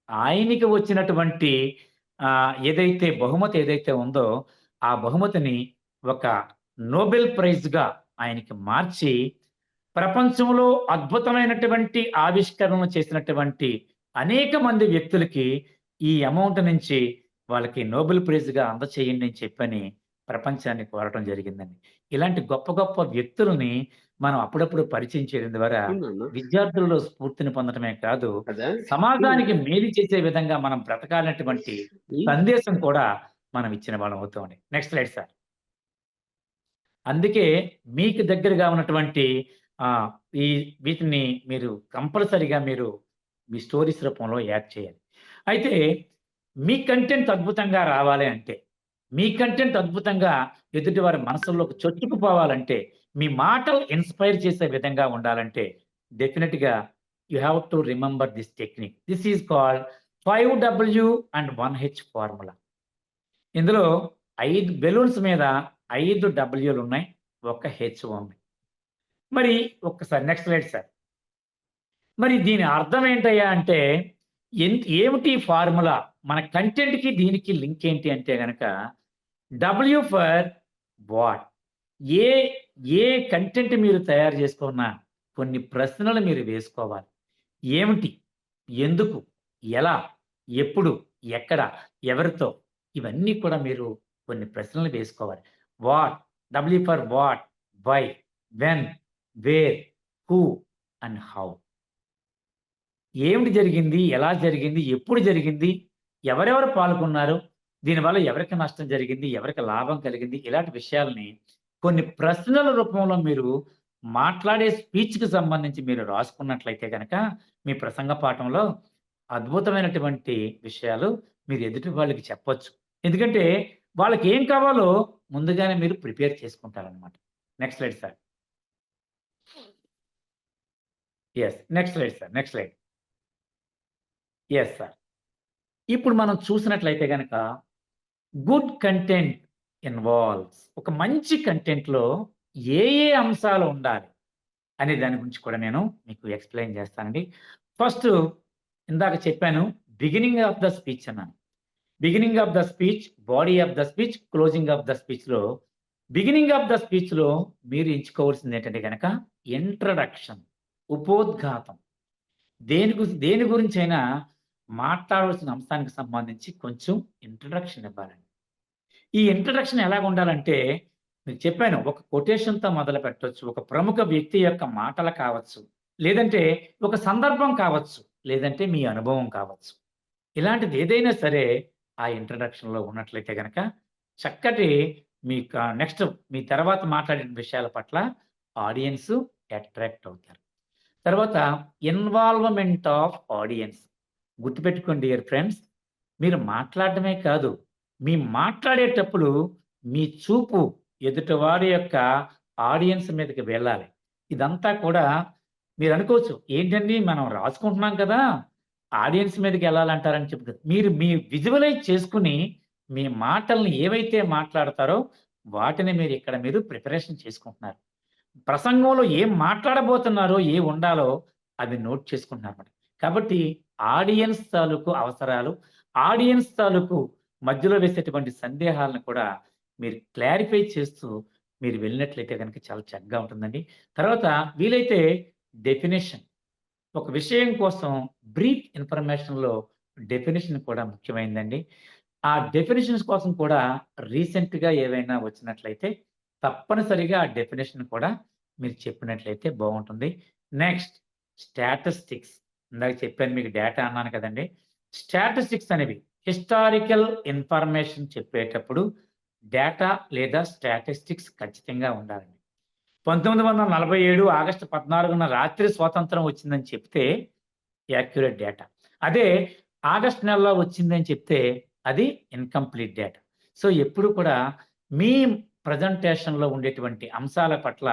ఆయనకి వచ్చినటువంటి ఏదైతే బహుమతి ఏదైతే ఉందో ఆ బహుమతిని ఒక నోబెల్ ప్రైజ్‌గా ఆయనకి మార్చి ప్రపంచంలో అద్భుతమైనటువంటి ఆవిష్కరణలు చేసినటువంటి అనేక మంది వ్యక్తులకి ఈ అమౌంట్ నుంచి వాళ్ళకి నోబెల్ ప్రైజ్‌గా అందచేయండి అని చెప్పని ప్రపంచాన్ని కోరటం జరిగిందండి. ఇలాంటి గొప్ప వ్యక్తులని మనం అప్పుడప్పుడు పరిచయం చేయడం ద్వారా విద్యార్థులలో స్ఫూర్తిని పొందడమే కాదు, సమాజానికి మేలు చేసే విధంగా మనం బ్రతకాలనేటువంటి సందేశం కూడా మనం ఇచ్చిన వాళ్ళం అవుతామండి. Next slide sir. అందుకే మీకు దగ్గరగా ఉన్నటువంటి వీటిని మీరు కంపల్సరీగా మీ స్టోరీస్ రూపంలో యాడ్ చేయాలి. అయితే మీ కంటెంట్ అద్భుతంగా రావాలి అంటే, మీ కంటెంట్ అద్భుతంగా ఎదుటి వారి మనసుల్లోకి చొచ్చుకుపోవాలంటే మీ మాటలు ఇన్స్పైర్ చేసే విధంగా ఉండాలంటే డెఫినెట్గా you have to remember this technique. This is called 5W and 1H formula. ఇందులో 5 బెలూన్స్ మీద 5 Wలు ఉన్నాయి, ఒక హెచ్ ఉంది. మరి ఒక్కసారి నెక్స్ట్ స్లైడ్ సార్. మరి దీని అర్థం ఏంటయ్యా అంటే ఏమిటి ఫార్ములా, మన కంటెంట్కి దీనికి లింక్ ఏంటి అంటే గనక W for what. A content మీరు తయారు చేసుకున్నా కొన్ని ప్రశ్నలు మీరు వేసుకోవాలి. ఏమిటి, ఎందుకు, ఎలా, ఎప్పుడు, ఎక్కడ, ఎవరితో, ఇవన్నీ కూడా మీరు కొన్ని ప్రశ్నలు వేసుకోవాలి. What, W for what, why, when, where, who and how. ఏమిటి జరిగింది, ఎలా జరిగింది, ఎప్పుడు జరిగింది, ఎవరెవరు పాల్గొన్నారు, దీనివల్ల ఎవరికి నష్టం జరిగింది, ఎవరికి లాభం కలిగింది, ఇలాంటి విషయాల్ని కొన్ని ప్రశ్నల రూపంలో మీరు మాట్లాడే స్పీచ్కి సంబంధించి మీరు రాసుకున్నట్లయితే కనుక మీ ప్రసంగ పాఠంలో అద్భుతమైనటువంటి విషయాలు మీరు ఎదుటి వాళ్ళకి చెప్పొచ్చు. ఎందుకంటే వాళ్ళకి ఏం కావాలో ముందుగానే మీరు ప్రిపేర్ చేసుకుంటారనమాట. Next slide sir. Yes, next slide sir, next slide. Yes sir. ఇప్పుడు మనం చూసినట్లయితే కనుక గుడ్ కంటెంట్ ఇన్వాల్వ్స్, ఒక మంచి కంటెంట్లో ఏ అంశాలు ఉండాలి అనే దాని గురించి కూడా నేను మీకు ఎక్స్ప్లెయిన్ చేస్తానండి. ఫస్ట్ ఇందాక చెప్పాను బిగినింగ్ ఆఫ్ ద స్పీచ్ అన్నాను. Beginning of the speech, body of the speech, closing of the స్పీచ్లో బిగినింగ్ ఆఫ్ ద స్పీచ్లో మీరు ఎంచుకోవాల్సింది ఏంటంటే కనుక ఇంట్రడక్షన్, ఉపోద్ఘాతం. దేని గురించి అయినా మాట్లాడవలసిన అంశానికి సంబంధించి కొంచెం ఇంట్రడక్షన్ ఇవ్వాలండి. ఈ ఇంట్రడక్షన్ ఎలాగ ఉండాలంటే మీకు చెప్పాను, ఒక కొటేషన్తో మొదలు పెట్టవచ్చు, ఒక ప్రముఖ వ్యక్తి యొక్క మాటలు కావచ్చు, లేదంటే ఒక సందర్భం కావచ్చు, లేదంటే మీ అనుభవం కావచ్చు. ఇలాంటిది ఏదైనా సరే ఆ ఇంట్రడక్షన్లో ఉన్నట్లయితే కనుక చక్కటి మీ నెక్స్ట్ మీ తర్వాత మాట్లాడిన విషయాల పట్ల ఆడియన్స్ అట్రాక్ట్ అవుతారు. తర్వాత ఇన్వాల్వ్మెంట్ ఆఫ్ ఆడియన్స్. గుర్తుపెట్టుకోండి డియర్ ఫ్రెండ్స్, మీరు మాట్లాడటమే కాదు, మీ మాట్లాడేటప్పుడు మీ చూపు ఎదుటివారి యొక్క ఆడియన్స్ మీదకి వెళ్ళాలి. ఇదంతా కూడా మీరు అనుకోవచ్చు, ఏంటండి మనం రాసుకుంటున్నాం కదా ఆడియన్స్ మీదకి వెళ్ళాలంటారని చెప్తారు. మీరు మీ విజువలైజ్ చేసుకుని మీ మాటల్ని ఏవైతే మాట్లాడతారో వాటిని మీరు ఇక్కడ మీరు ప్రిపరేషన్ చేసుకుంటున్నారు. ప్రసంగంలో ఏం మాట్లాడబోతున్నారో, ఏ ఉండాలో అది నోట్ చేసుకుంటున్నారు. కాబట్టి ఆడియన్స్ తాలూకు అవసరాలు, ఆడియన్స్ తాలూకు మధ్యలో వేసేటువంటి సందేహాలను కూడా మీరు క్లారిఫై చేస్తూ మీరు వెళ్ళినట్లయితే కనుక చాలా చక్కగా ఉంటుందండి. తర్వాత వీలైతే డెఫినేషన్, ఒక విషయం కోసం బ్రీఫ్ ఇన్ఫర్మేషన్లో డెఫినేషన్ కూడా ముఖ్యమైనదండి. ఆ డెఫినేషన్స్ కోసం కూడా రీసెంట్గా ఏవైనా వచ్చినట్లయితే తప్పనిసరిగా ఆ డెఫినేషన్ కూడా మీరు చెప్పినట్లయితే బాగుంటుంది. Next statistics. ఇందాక చెప్పాను మీకు డేటా అన్నాను కదండి. స్టాటిస్టిక్స్ అనేవి హిస్టారికల్ ఇన్ఫర్మేషన్ చెప్పేటప్పుడు డేటా లేదా స్టాటిస్టిక్స్ ఖచ్చితంగా ఉండాలండి. 1947 ఆగస్టు 14న రాత్రి స్వాతంత్రం వచ్చిందని చెప్తే యాక్యురేట్ డేటా. అదే ఆగస్ట్ నెలలో వచ్చిందని చెప్తే అది ఇన్కంప్లీట్ డేటా. సో ఎప్పుడు కూడా మీ ప్రజెంటేషన్లో ఉండేటువంటి అంశాల పట్ల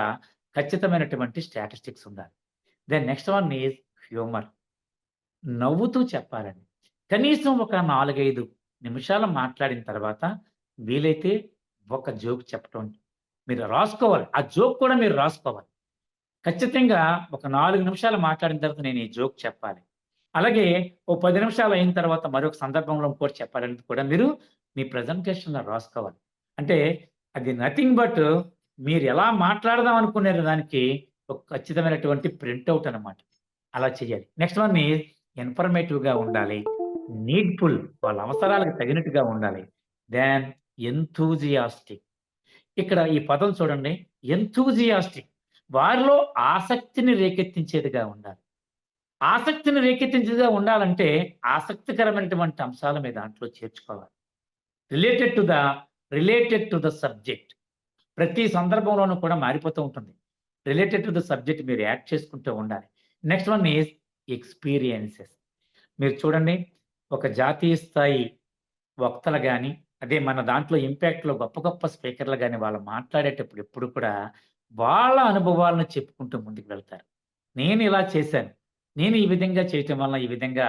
ఖచ్చితమైనటువంటి స్టాటిస్టిక్స్ ఉండాలి. Then next one is humour. నవ్వుతూ చెప్పాలండి. కనీసం ఒక 4-5 నిమిషాలు మాట్లాడిన తర్వాత వీలైతే ఒక జోక్ చెప్పడం మీరు రాసుకోవాలి. ఆ జోక్ కూడా మీరు రాసుకోవాలి. ఖచ్చితంగా ఒక 4 నిమిషాలు మాట్లాడిన తర్వాత నేను ఈ జోక్ చెప్పాలి, అలాగే ఓ 10 నిమిషాలు అయిన తర్వాత మరొక సందర్భంలో ఇంకోటి చెప్పాలని కూడా మీరు మీ ప్రజెంటేషన్లో రాసుకోవాలి. అంటే అది నథింగ్ బట్ మీరు ఎలా మాట్లాడదాం అనుకునే దానికి ఒక ఖచ్చితమైనటువంటి ప్రింట్అవుట్ అనమాట. అలా చేయాలి. నెక్స్ట్ వన్ ఈజ్ ఇన్ఫర్మేటివ్గా ఉండాలి, నీడ్ఫుల్, వాళ్ళ అవసరాలకు తగినట్టుగా ఉండాలి. Then enthusiastic. ఇక్కడ ఈ పదం చూడండి, ఎంథూజియాస్టిక్, వారిలో ఆసక్తిని రేకెత్తించేదిగా ఉండాలి. ఆసక్తిని రేకెత్తించేదిగా ఉండాలంటే ఆసక్తికరమైనటువంటి అంశాలు మీ దాంట్లో చేర్చుకోవాలి. Related to the subject. ప్రతి సందర్భంలోనూ కూడా మారిపోతూ ఉంటుంది. రిలేటెడ్ టు ద సబ్జెక్ట్ మీరు యాడ్ చేసుకుంటూ ఉండాలి. Next one is experiences. మీరు చూడండి, ఒక జాతీయ స్థాయి వక్తలు కానీ, అదే మన దాంట్లో ఇంపాక్ట్లో గొప్ప గొప్ప స్పీకర్లు కానీ వాళ్ళు మాట్లాడేటప్పుడు ఎప్పుడు కూడా వాళ్ళ అనుభవాలను చెప్పుకుంటూ ముందుకు వెళ్తారు. నేను ఇలా చేశాను. నేను ఈ విధంగా చేయటం వల్ల ఈ విధంగా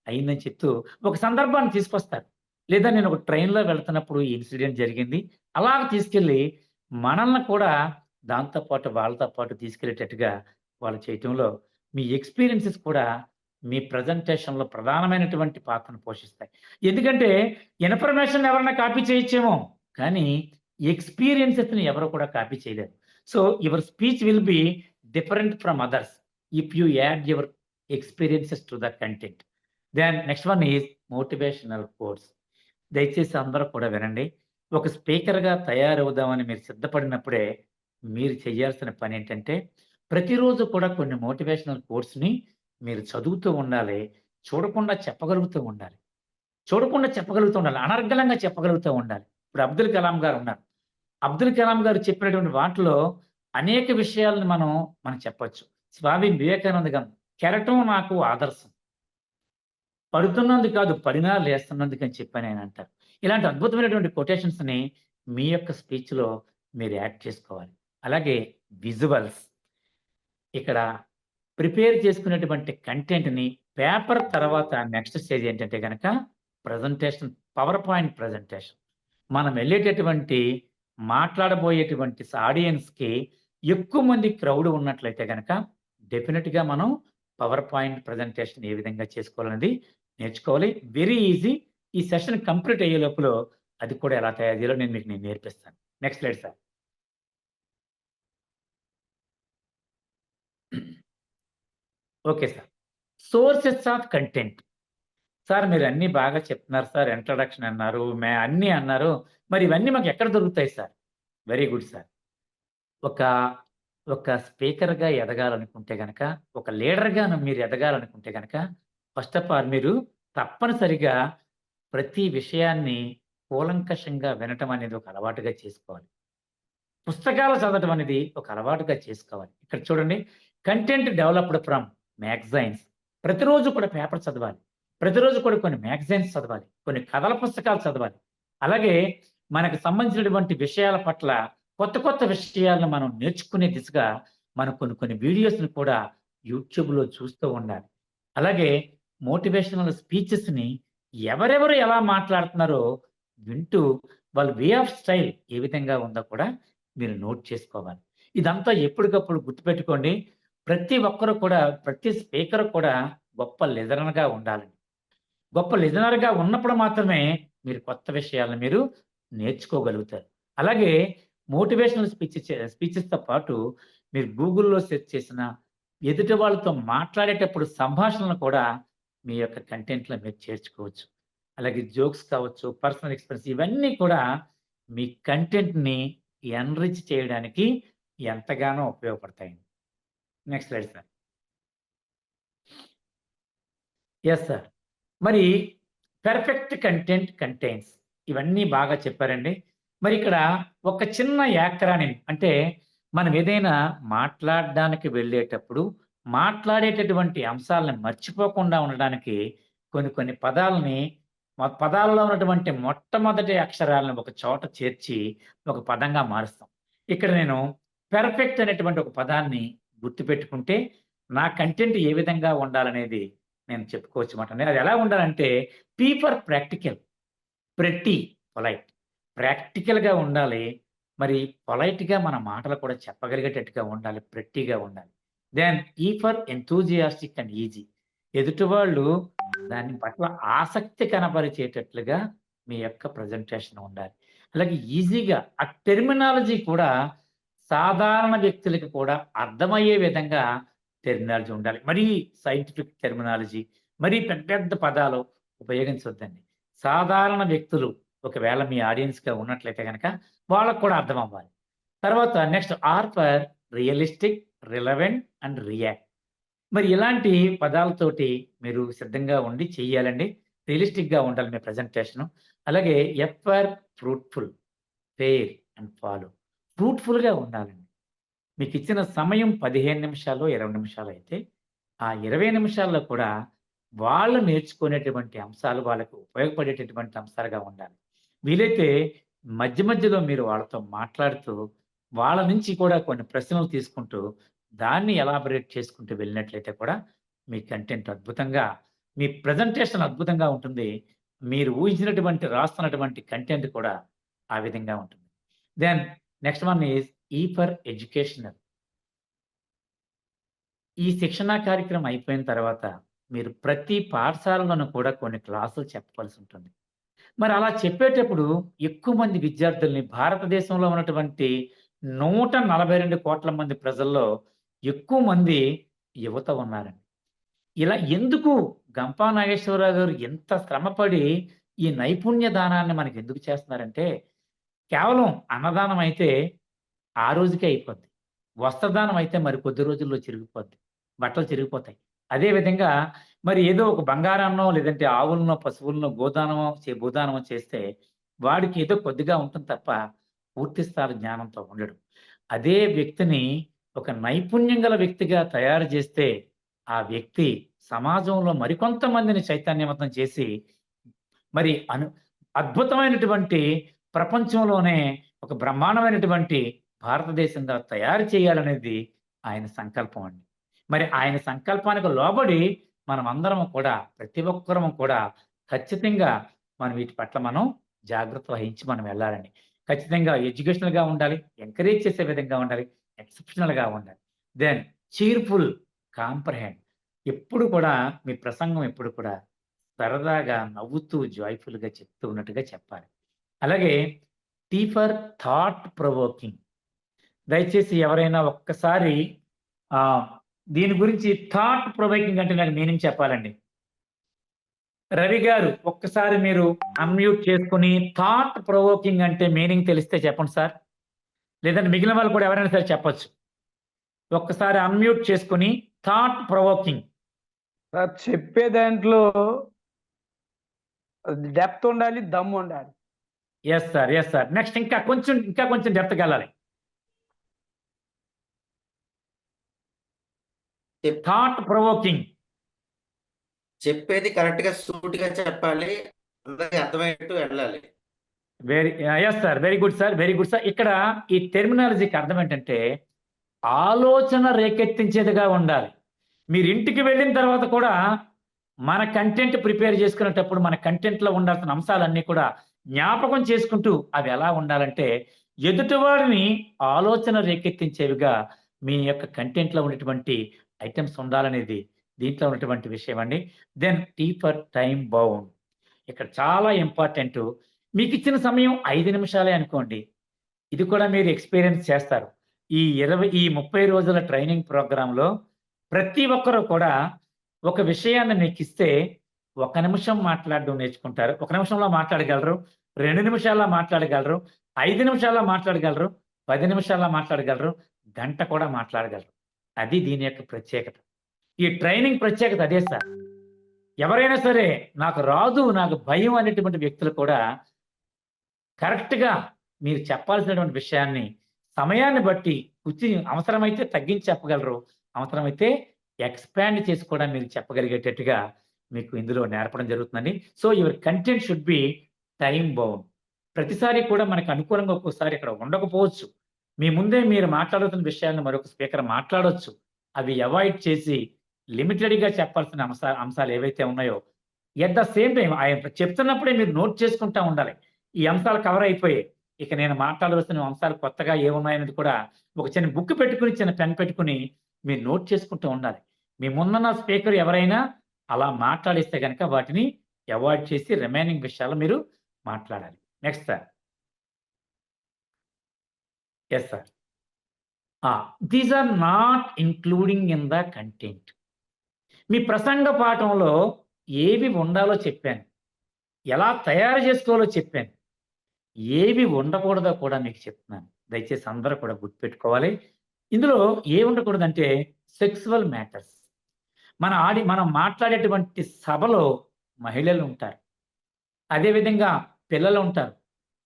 అయిందని చెప్తూ ఒక సందర్భాన్ని తీసుకొస్తారు. లేదా నేను ఒక ట్రైన్‌లో వెళ్తున్నప్పుడు ఈ ఇన్సిడెంట్ జరిగింది. అలాగ తీసుకెళ్ళి మనల్ని కూడా దాంతో పాటు వాళ్ళతో పాటు తీసుకెళ్ళేటట్టుగా వాళ్ళు చేయటంలో మీ ఎక్స్‌పీరియన్సెస్ కూడా మీ ప్రెజెంటేషన్‌లో ప్రధానమైనటువంటి పాత్రను పోషిస్తాయి. ఎందుకంటే ఇన్ఫర్మేషన్ ఎవరైనా కాపీ చేయొచ్చేమో, కానీ ఎక్స్‌పీరియన్సెస్‌ని ఎవరు కూడా కాపీ చేయలేరు. So, your speech will be different from others if you add your experiences to the content. Then next one is motivational quotes. దయచేసి అందరూ కూడా వినండి. ఒక స్పీకర్‌గా తయారవుదామని మీరు సిద్ధపడినప్పుడే మీరు చేయాల్సిన పనేంటంటే, ప్రతిరోజు కూడా కొన్ని మోటివేషనల్ కోట్స్‌ని మీరు చదువుతూ ఉండాలి. చూడకుండా చెప్పగలుగుతూ ఉండాలి. చూడకుండా చెప్పగలుగుతూ ఉండాలి. అనర్గళంగా చెప్పగలుగుతూ ఉండాలి. ఇప్పుడు అబ్దుల్ కలాం గారు ఉన్నారు. అబ్దుల్ కలాం గారు చెప్పినటువంటి వాటిలో అనేక విషయాలను మనం చెప్పొచ్చు. స్వామి వివేకానంద గారు కెరటం నాకు ఆదర్శం. పడుతున్నందుకు కాదు, పడినా లేస్తున్నందుకు అని చెప్పని ఆయన అంటారు. ఇలాంటి అద్భుతమైనటువంటి కొటేషన్స్‌ని మీ యొక్క స్పీచ్‌లో మీరు యాడ్ చేసుకోవాలి. అలాగే విజువల్స్. ఇక్కడ ప్రిపేర్ చేసుకునేటువంటి కంటెంట్‌ని పేపర్ తర్వాత నెక్స్ట్ స్టేజ్ ఏంటంటే గనక ప్రెజెంటేషన్, పవర్ పాయింట్ ప్రెజెంటేషన్. మనం వెళ్ళేటటువంటి మాట్లాడబోయేటువంటి ఆడియన్స్‌కి ఎక్కువ మంది క్రౌడ్ ఉన్నట్లయితే గనక డెఫినిట్‌గా మనం పవర్ పాయింట్ ప్రెజెంటేషన్ ఏ విధంగా చేసుకోవాలనేది నేర్చుకోవాలి. Very easy. ఈ సెషన్ కంప్లీట్ అయ్యే లోపల అది కూడా ఎలా తయారు చేయాలో నేను నేర్పిస్తాను. Next slide sir. Okay sir. Sources of content. Sir మీరు అన్నీ బాగా చెప్తున్నారు సార్. ఇంట్రడక్షన్ అన్నారు, అన్నీ అన్నారు. మరి ఇవన్నీ మాకు ఎక్కడ దొరుకుతాయి సార్? Very good sir. ఒక స్పీకర్‌గా ఎదగాలనుకుంటే గనక, ఒక లీడర్‌గా మీరు ఎదగాలనుకుంటే గనక, ఫస్ట్ ఆఫ్ ఆల్ మీరు తప్పనిసరిగా ప్రతి విషయాన్ని కూలంకషంగా వినటం అనేది ఒక అలవాటుగా చేసుకోవాలి. పుస్తకాలు చదవటం అనేది ఒక అలవాటుగా చేసుకోవాలి. ఇక్కడ చూడండి, కంటెంట్ డెవలప్డ్ ఫ్రమ్ మ్యాగజైన్స్. ప్రతిరోజు కూడా పేపర్ చదవాలి. ప్రతిరోజు కూడా కొన్ని మ్యాగజైన్స్ చదవాలి. కొన్ని కథల పుస్తకాలు చదవాలి. అలాగే మనకు సంబంధించినటువంటి విషయాల పట్ల కొత్త విషయాలను మనం నేర్చుకునే దిశగా మనం కొన్ని వీడియోస్‌ని కూడా యూట్యూబ్‌లో చూస్తూ ఉండాలి. అలాగే మోటివేషనల్ స్పీచెస్‌ని ఎవరెవరు ఎలా మాట్లాడుతున్నారో వింటూ వాళ్ళ వే ఆఫ్ స్టైల్ ఏ విధంగా ఉందో కూడా మీరు నోట్ చేసుకోవాలి. ఇదంతా ఎప్పటికప్పుడు గుర్తుపెట్టుకోండి. ప్రతి ఒక్కరు కూడా, ప్రతి స్పీకర్ కూడా గొప్ప లిజనర్‌గా ఉండాలి. గొప్ప లిజనర్‌గా ఉన్నప్పుడు మాత్రమే మీరు కొత్త విషయాలను మీరు నేర్చుకోగలుగుతారు. అలాగే మోటివేషనల్ స్పీచెస్‌తో పాటు మీరు గూగుల్‌లో సెర్చ్ చేసిన ఎదుటి వాళ్ళతో మాట్లాడేటప్పుడు సంభాషణలు కూడా మీ యొక్క కంటెంట్‌లో మీరు చేర్చుకోవచ్చు. అలాగే జోక్స్ కావచ్చు, పర్సనల్ ఎక్స్‌పీరియన్స్ ఇవన్నీ కూడా మీ కంటెంట్‌ని ఎన్రిచ్ చేయడానికి ఎంతగానో ఉపయోగపడతాయండి. Next slide sir. Yes sir. మరి పెర్ఫెక్ట్ కంటెంట్ కంటైన్స్ ఇవన్నీ బాగా చెప్పారండి. మరి ఇక్కడ ఒక చిన్న యాక్రానిమ్ అంటే మనం ఏదైనా మాట్లాడడానికి వెళ్ళేటప్పుడు మాట్లాడేటటువంటి అంశాలను మర్చిపోకుండా ఉండడానికి కొన్ని పదాలని పదాలలో ఉన్నటువంటి మొట్టమొదటి అక్షరాలను ఒక చోట చేర్చి ఒక పదంగా మారుస్తాం. ఇక్కడ నేను పెర్ఫెక్ట్ అనేటువంటి ఒక పదాన్ని గుర్తుపెట్టుకుంటే నా కంటెంట్ ఏ విధంగా ఉండాలనేది నేను చెప్పుకోవచ్చు మాట. అది ఎలా ఉండాలంటే P for practical, pretty, polite. ప్రాక్టికల్‌గా ఉండాలి. మరి పొలైట్‌గా మన మాటలు కూడా చెప్పగలిగేటట్టుగా ఉండాలి. ప్రెట్టీగా ఉండాలి. Then E for enthusiastic and easy. ఎదుటి వాళ్ళు దాని పట్ల ఆసక్తి కనబరిచేటట్లుగా మీ యొక్క ప్రెజెంటేషన్ ఉండాలి. అలాగే ఈజీగా ఆ టెర్మినాలజీ కూడా సాధారణ వ్యక్తులకి కూడా అర్థమయ్యే విధంగా టెర్మినాలజీ ఉండాలి. మరీ సైంటిఫిక్ టెర్మినాలజీ, మరీ పెద్ద పదాలు ఉపయోగించొద్దండి. సాధారణ వ్యక్తులు ఒకవేళ మీ ఆడియన్స్‌గా ఉన్నట్లయితే గనక వాళ్ళకి కూడా అర్థం అవ్వాలి. తర్వాత next R for realistic, relevant and react. మరి ఇలాంటి పదాలతోటి మీరు సిద్ధంగా ఉండి చెయ్యాలండి. రియలిస్టిక్‌గా ఉండాలి మీ ప్రెజెంటేషను. అలాగే F for fruitful, fair and follow. ఫ్రూట్‌ఫుల్‌గా ఉండాలండి. మీకిచ్చిన సమయం 15 నిమిషాలు, 20 నిమిషాలు అయితే ఆ 20 నిమిషాల్లో కూడా వాళ్ళు నేర్చుకునేటువంటి అంశాలు వాళ్ళకు ఉపయోగపడేటటువంటి అంశాలుగా ఉండాలి. వీలైతే మధ్యలో మీరు వాళ్ళతో మాట్లాడుతూ వాళ్ళ నుంచి కూడా కొన్ని ప్రశ్నలు తీసుకుంటూ దాన్ని ఎలాబరేట్ చేసుకుంటూ వెళ్ళినట్లయితే కూడా మీ కంటెంట్ అద్భుతంగా, మీ ప్రజెంటేషన్ అద్భుతంగా ఉంటుంది. మీరు ఊహించినటువంటి రాస్తున్నటువంటి కంటెంట్ కూడా ఆ విధంగా ఉంటుంది. దెన్ నెక్స్ట్ వన్ ఈజ్ ఈ ఫర్ ఎడ్యుకేషనల్. ఈ శిక్షణా కార్యక్రమం అయిపోయిన తర్వాత మీరు ప్రతి పాఠశాలలోనూ కూడా కొన్ని క్లాసులు చెప్పవలసి ఉంటుంది. మరి అలా చెప్పేటప్పుడు ఎక్కువ మంది విద్యార్థుల్ని, భారతదేశంలో ఉన్నటువంటి 142 కోట్ల మంది ప్రజల్లో ఎక్కువ మంది యువత ఉన్నారండి. ఇలా ఎందుకు గంపా నాగేశ్వరరావు గారు ఎంత శ్రమపడి ఈ నైపుణ్య దానాన్ని మనకి ఎందుకు చేస్తున్నారంటే, కేవలం అన్నదానం అయితే ఆ రోజుకే అయిపోద్ది. వస్త్రదానం అయితే మరి కొద్ది రోజుల్లో చిరిగిపోద్ది. బట్టలు చిరిగిపోతాయి. అదే విధంగా మరి ఏదో ఒక బంగారాన్నో, లేదంటే ఆవులనో, పశువులనో భూదానమో చేస్తే వాడికి ఏదో కొద్దిగా ఉంటుంది తప్ప పూర్తి స్థాయి జ్ఞానంతో ఉండడు. అదే వ్యక్తిని ఒక నైపుణ్యం గల వ్యక్తిగా తయారు చేస్తే ఆ వ్యక్తి సమాజంలో మరికొంతమందిని చైతన్యవంతం చేసి మరి అద్భుతమైనటువంటి ప్రపంచంలోనే ఒక బ్రహ్మాండమైనటువంటి భారతదేశంగా తయారు చేయాలనేది ఆయన సంకల్పం అండి. మరి ఆయన సంకల్పానికి లోబడి మనం అందరం కూడా, ప్రతి ఒక్కరము కూడా ఖచ్చితంగా మనం వీటి పట్ల మనం జాగ్రత్త వహించి మనం వెళ్ళాలండి. ఖచ్చితంగా ఎడ్యుకేషనల్‌గా ఉండాలి, ఎంకరేజ్ చేసే విధంగా ఉండాలి, ఎక్సెప్షనల్‌గా ఉండాలి. Then cheerful, comprehend. ఎప్పుడు కూడా మీ ప్రసంగం ఎప్పుడు కూడా సరదాగా, నవ్వుతూ, జాయ్‌ఫుల్‌గా చెప్తూ ఉన్నట్టుగా చెప్పాలి. అలాగే టీ ఫర్ థాట్ ప్రొవోకింగ్. దయచేసి ఎవరైనా ఒక్కసారి దీని గురించి థాట్ ప్రొవోకింగ్ అంటే నాకు మీనింగ్ చెప్పాలండి. రవి గారు ఒక్కసారి మీరు అన్‌మ్యూట్ చేసుకొని థాట్ ప్రొవోకింగ్ అంటే మీనింగ్ తెలిస్తే చెప్పండి సార్. లేదంటే మిగిలిన వాళ్ళు కూడా ఎవరైనా సరే చెప్పొచ్చు. ఒక్కసారి అన్‌మ్యూట్ చేసుకొని థాట్ ప్రొవోకింగ్. సార్ చెప్పే దాంట్లో డెప్త్ ఉండాలి, దమ్ ఉండాలి. Yes sir. Yes sir. Next ఇంకా కొంచెం డెప్త్‌కెళ్ళాలి. Thought provoking. చెప్పేది కరెక్ట్‌గా సూటిగా చెప్పాలి. అందరికి అర్థమయ్యేట్టు వెళ్ళాలి. Yes sir. Very good sir. Very good sir. ఇక్కడ ఈ టెర్మినాలజీకి అర్థం ఏంటంటే ఆలోచన రేకెత్తించేదిగా ఉండాలి. మీరు ఇంటికి వెళ్ళిన తర్వాత కూడా మన కంటెంట్ ప్రిపేర్ చేసుకునేటప్పుడు మన కంటెంట్‌లో ఉండాల్సిన అంశాలన్నీ కూడా జ్ఞాపకం చేసుకుంటూ అవి ఎలా ఉండాలంటే ఎదుటివాడిని ఆలోచన రేకెత్తించేవిగా మీ యొక్క కంటెంట్‌లో ఉన్నటువంటి ఐటెమ్స్ ఉండాలనేది దీంట్లో ఉన్నటువంటి విషయం అండి. Then T for time bound. ఇక్కడ చాలా ఇంపార్టెంట్. మీకు ఇచ్చిన సమయం 5 నిమిషాలే అనుకోండి. ఇది కూడా మీరు ఎక్స్‌పీరియన్స్ చేస్తారు. ఈ 30 రోజుల ట్రైనింగ్ ప్రోగ్రామ్‌లో ప్రతి ఒక్కరు కూడా ఒక విషయాన్ని మీకిస్తే 1 నిమిషం మాట్లాడడం నేర్చుకుంటారు. 1 నిమిషంలో మాట్లాడగలరు, 2 నిమిషాల్లో మాట్లాడగలరు, 5 నిమిషాల్లో మాట్లాడగలరు, 10 నిమిషాల్లో మాట్లాడగలరు, గంట కూడా మాట్లాడగలరు. అది దీని యొక్క ప్రత్యేకత. ఈ ట్రైనింగ్ ప్రత్యేకత అదే సార్. ఎవరైనా సరే నాకు రాదు, నాకు భయం అనేటువంటి వ్యక్తులు కూడా కరెక్ట్‌గా మీరు చెప్పాల్సినటువంటి విషయాన్ని సమయాన్ని బట్టి అవసరమైతే తగ్గించి చెప్పగలరు. అవసరమైతే ఎక్స్‌పాండ్ చేసి కూడా మీరు చెప్పగలిగేటట్టుగా మీకు ఇందులో నేర్పడం జరుగుతుందండి. So your content should be time bound. ప్రతిసారి కూడా మనకు అనుకూలంగా ఒక్కోసారి ఇక్కడ ఉండకపోవచ్చు. మీ ముందే మీరు మాట్లాడుతున్న విషయాన్ని మరొక స్పీకర్ మాట్లాడొచ్చు. అవి అవాయిడ్ చేసి లిమిటెడ్‌గా చెప్పాల్సిన అంశాలు ఏవైతే ఉన్నాయో ఎట్ ద సేమ్ టైమ్ ఆయన చెప్తున్నప్పుడే మీరు నోట్ చేసుకుంటా ఉండాలి. ఈ అంశాలు కవర్ అయిపోయాయి. ఇక నేను మాట్లాడవలసిన అంశాలు కొత్తగా ఏమున్నాయనేది కూడా ఒక చిన్న బుక్ పెట్టుకొని, చిన్న పెన్ పెట్టుకొని మీరు నోట్ చేసుకుంటూ ఉండాలి. మీ ముందున్న స్పీకర్ ఎవరైనా అలా మాట్లాడిస్తే గనక వాటిని అవాయిడ్ చేసి రిమైనింగ్ విషయాలు మీరు మాట్లాడాలి. Next sir. Yes sir. These are not including in the content. మీ ప్రసంగ పాఠంలో ఏవి ఉండాలో చెప్పాను. ఎలా తయారు చేసుకోవాలో చెప్పాను. ఏవి ఉండకూడదో కూడా మీకు చెప్తున్నాను. దయచేసి అందరూ కూడా గుర్తుపెట్టుకోవాలి. ఇందులో ఏమి ఉండకూడదంటే సెక్సువల్ మ్యాటర్స్. మనం మాట్లాడేటువంటి సభలో మహిళలు ఉంటారు. అదేవిధంగా పిల్లలు ఉంటారు.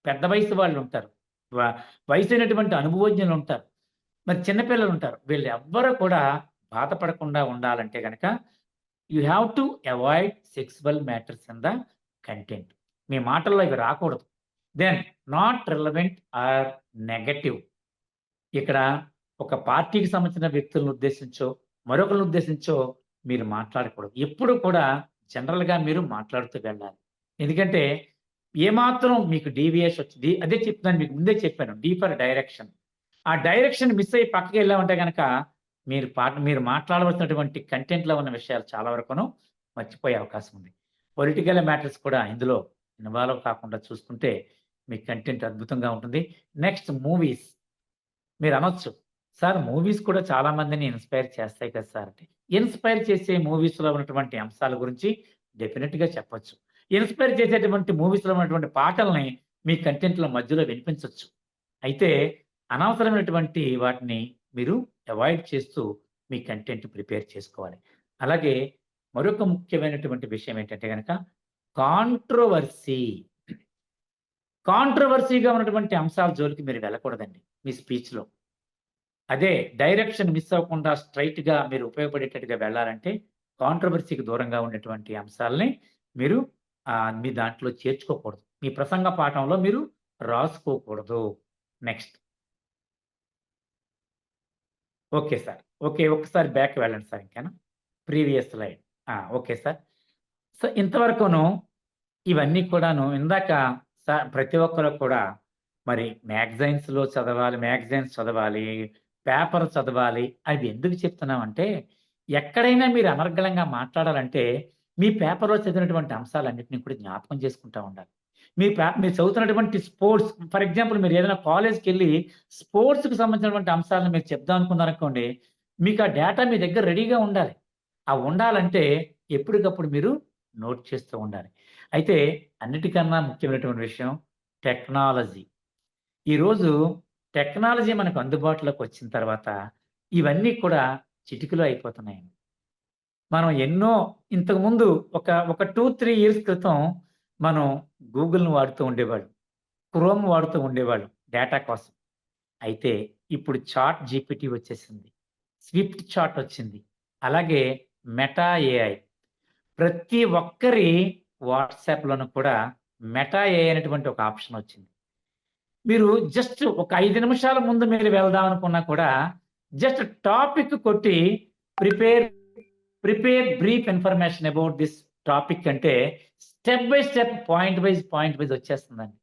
పెద్ద వయసు వాళ్ళు ఉంటారు. వయసైనటువంటి అనుభవజ్ఞులు ఉంటారు. మరి చిన్నపిల్లలు ఉంటారు. వీళ్ళు ఎవ్వరూ కూడా బాధపడకుండా ఉండాలంటే గనక you have to avoid sexual matters in the content. మీ మాటల్లో ఇవి రాకూడదు. Then not relevant or negative. ఇక్కడ ఒక పార్టీకి సంబంధించిన వ్యక్తులను ఉద్దేశించో, మరొకరిని ఉద్దేశించో మీరు మాట్లాడకూడదు. ఎప్పుడు కూడా జనరల్‌గా మీరు మాట్లాడుతూ వెళ్ళాలి. ఎందుకంటే ఏమాత్రం మీకు డీవియేషన్ వచ్చింది అదే చెప్తున్నాను మీకు ముందే చెప్పాను. D for direction. ఆ డైరెక్షన్ మిస్ అయ్యి పక్కకెళ్ళామంటే గనక మీరు మాట్లాడవలసినటువంటి కంటెంట్‌లో ఉన్న విషయాలు చాలా వరకును మర్చిపోయే అవకాశం ఉంది. పొలిటికల్ మ్యాటర్స్ కూడా ఇందులో ఇన్వాల్వ్ కాకుండా చూసుకుంటే మీ కంటెంట్ అద్భుతంగా ఉంటుంది. Next movies. మీరు అనొచ్చు, సార్ మూవీస్ కూడా చాలా మందిని ఇన్‌స్పైర్ చేస్తాయి కదా సార్ అంటే. ఇన్‌స్పైర్ చేసే మూవీస్‌లో ఉన్నటువంటి అంశాల గురించి డెఫినిట్‌గా చెప్పొచ్చు. ఇన్‌స్పైర్ చేసేటువంటి మూవీస్‌లో ఉన్నటువంటి పాటల్ని మీ కంటెంట్‌లో మధ్యలో వినిపించొచ్చు. అయితే అనవసరమైనటువంటి వాటిని మీరు అవాయిడ్ చేస్తూ మీ కంటెంట్ ప్రిపేర్ చేసుకోవాలి. అలాగే మరొక ముఖ్యమైనటువంటి విషయం ఏంటంటే గనక కాంట్రోవర్సీ. కాంట్రోవర్సీగా ఉన్నటువంటి అంశాల జోలికి మీరు వెళ్ళకూడదండి మీ స్పీచ్‌లో. అదే డైరెక్షన్ మిస్ అవ్వకుండా స్ట్రెయిట్‌గా మీరు ఉపయోగపడేటట్టుగా వెళ్ళాలంటే కాంట్రోవర్సీకి దూరంగా ఉండేటువంటి అంశాలని మీరు మీ దాంట్లో చేర్చుకోకూడదు. మీ ప్రసంగ పాఠంలో మీరు రాసుకోకూడదు. నెక్స్ట్. Okay sir. ఓకే. ఒక్కసారి బ్యాక్ వెళ్ళండి సార్ ఇంకాను. Previous slide. Okay sir. So ఇంతవరకును ఇవన్నీ కూడాను ఇందాక ప్రతి ఒక్కరు కూడా మరి మ్యాగజైన్స్‌లో చదవాలి, మ్యాగజైన్స్ చదవాలి, పేపర్ చదవాలి. అది ఎందుకు చెప్తున్నామంటే ఎక్కడైనా మీరు అనర్గళంగా మాట్లాడాలంటే మీ పేపర్‌లో చదివినటువంటి అంశాలన్నిటిని కూడా జ్ఞాపకం చేసుకుంటా ఉండాలి. మీరు చదువుతున్నటువంటి స్పోర్ట్స్ ఫర్ ఎగ్జాంపుల్ మీరు ఏదైనా కాలేజ్‌కెళ్ళి స్పోర్ట్స్‌కి సంబంధించినటువంటి అంశాలను మీరు చెప్దాం అనుకున్నారనుకోండి, మీకు ఆ డేటా మీ దగ్గర రెడీగా ఉండాలి. ఉండాలంటే ఎప్పటికప్పుడు మీరు నోట్ చేస్తూ ఉండాలి. అయితే అన్నిటికన్నా ముఖ్యమైనటువంటి విషయం టెక్నాలజీ. ఈరోజు టెక్నాలజీ మనకు అందుబాటులోకి వచ్చిన తర్వాత ఇవన్నీ కూడా చిటికలో అయిపోతున్నాయండి. మనం ఎన్నో ఇంతకుముందు ఒక 2, 3 ఇయర్స్ క్రితం మనం గూగుల్‌ని వాడుతూ ఉండేవాళ్ళం. క్రోమ్ వాడుతూ ఉండేవాళ్ళం డేటా కోసం. అయితే ఇప్పుడు చాట్ జీపీటీ వచ్చేసింది. స్విఫ్ట్ చాట్ వచ్చింది. అలాగే మెటా ఏఐ. ప్రతి ఒక్కరి వాట్సాప్‌లోను కూడా మెటా ఏఐ అనేటువంటి ఒక ఆప్షన్ వచ్చింది. మీరు జస్ట్ ఒక 5 నిమిషాల ముందు మీరు వెళ్దాం అనుకున్నా కూడా జస్ట్ టాపిక్ కొట్టి prepare brief information about this topic అంటే step by step, point wise వచ్చేస్తుందండి.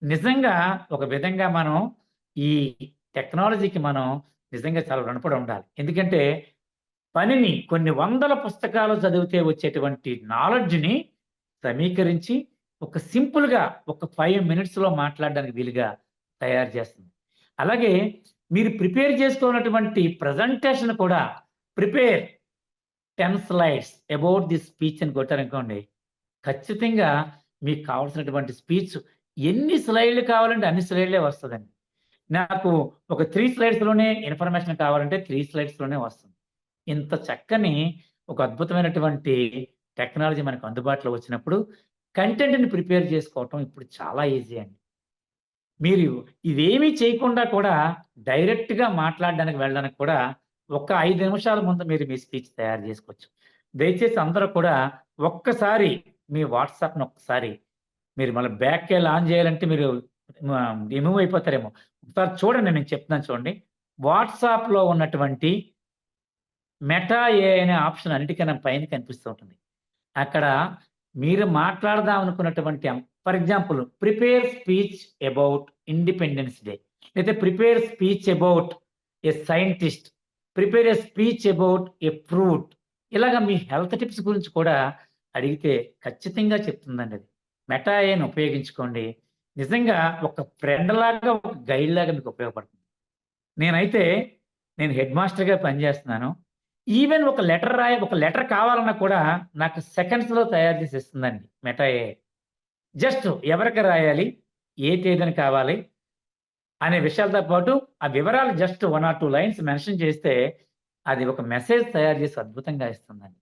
నిజంగా ఒక విధంగా మనం ఈ టెక్నాలజీకి మనం నిజంగా చాలా రుణపడి ఉండాలి. ఎందుకంటే పనిని కొన్ని వందల పుస్తకాలు చదివితే వచ్చేటువంటి నాలెడ్జ్‌ని సమీకరించి ఒక సింపుల్‌గా ఒక 5 మినిట్స్‌లో మాట్లాడడానికి వీలుగా తయారు చేస్తుంది. అలాగే మీరు ప్రిపేర్ చేసుకున్నటువంటి ప్రజెంటేషన్ కూడా prepare 10 slides about this speech అని కొట్టారనుకోండి, ఖచ్చితంగా మీకు కావాల్సినటువంటి స్పీచ్ ఎన్ని స్లైడ్‌లు కావాలంటే అన్ని స్లైడ్‌లే వస్తదండి. నాకు ఒక 3 స్లైడ్స్‌లోనే ఇన్ఫర్మేషన్ కావాలంటే 3 స్లైడ్స్‌లోనే వస్తుంది. ఇంత చక్కని ఒక అద్భుతమైనటువంటి టెక్నాలజీ మనకు అందుబాటులో వచ్చినప్పుడు కంటెంట్‌ని ప్రిపేర్ చేసుకోవటం ఇప్పుడు చాలా ఈజీ అండి. మీరు ఇవేమీ చేయకుండా కూడా డైరెక్ట్‌గా మాట్లాడడానికి వెళ్ళడానికి కూడా ఒక 5 నిమిషాల ముందు మీరు మీ స్పీచ్ తయారు చేసుకోవచ్చు. దయచేసి అందరూ కూడా ఒక్కసారి మీ వాట్సాప్‌ని ఒక్కసారి మీరు మళ్ళీ బ్యాక్‌కెళ్ళి ఆన్ చేయాలంటే మీరు రిమూవ్ అయిపోతారేమో. ఒకసారి చూడండి, నేను చెప్తున్నాను చూడండి. వాట్సాప్‌లో ఉన్నటువంటి మెటా ఏఐ అనే ఆప్షన్ అన్నిటికన్నా పైన కనిపిస్తూ ఉంటుంది. అక్కడ మీరు మాట్లాడదాం అనుకున్నటువంటి for example prepare speech about independence day, లేదా prepare speech about a scientist, prepare a speech about a fruit. ఇలాగ మీ హెల్త్ టిప్స్ గురించి కూడా అడిగితే ఖచ్చితంగా చెప్తుందండి అది. మెటా ఏఐని ఉపయోగించుకోండి. నిజంగా ఒక ఫ్రెండ్ లాగా, ఒక గైడ్ లాగా మీకు ఉపయోగపడుతుంది. నేను హెడ్ మాస్టర్‌గా పనిచేస్తున్నాను. ఈవెన్ ఒక లెటర్ కావాలన్నా కూడా నాకు సెకండ్స్‌లో తయారు చేసి ఇస్తుందండి మెటా ఏఐ. జస్ట్ ఎవరికి రాయాలి, ఏ తేదీన కావాలి అనే విషయాలతో పాటు ఆ వివరాలు జస్ట్ 1 or 2 లైన్స్ మెన్షన్ చేస్తే అది ఒక మెసేజ్ తయారు చేసి అద్భుతంగా ఇస్తుందండి.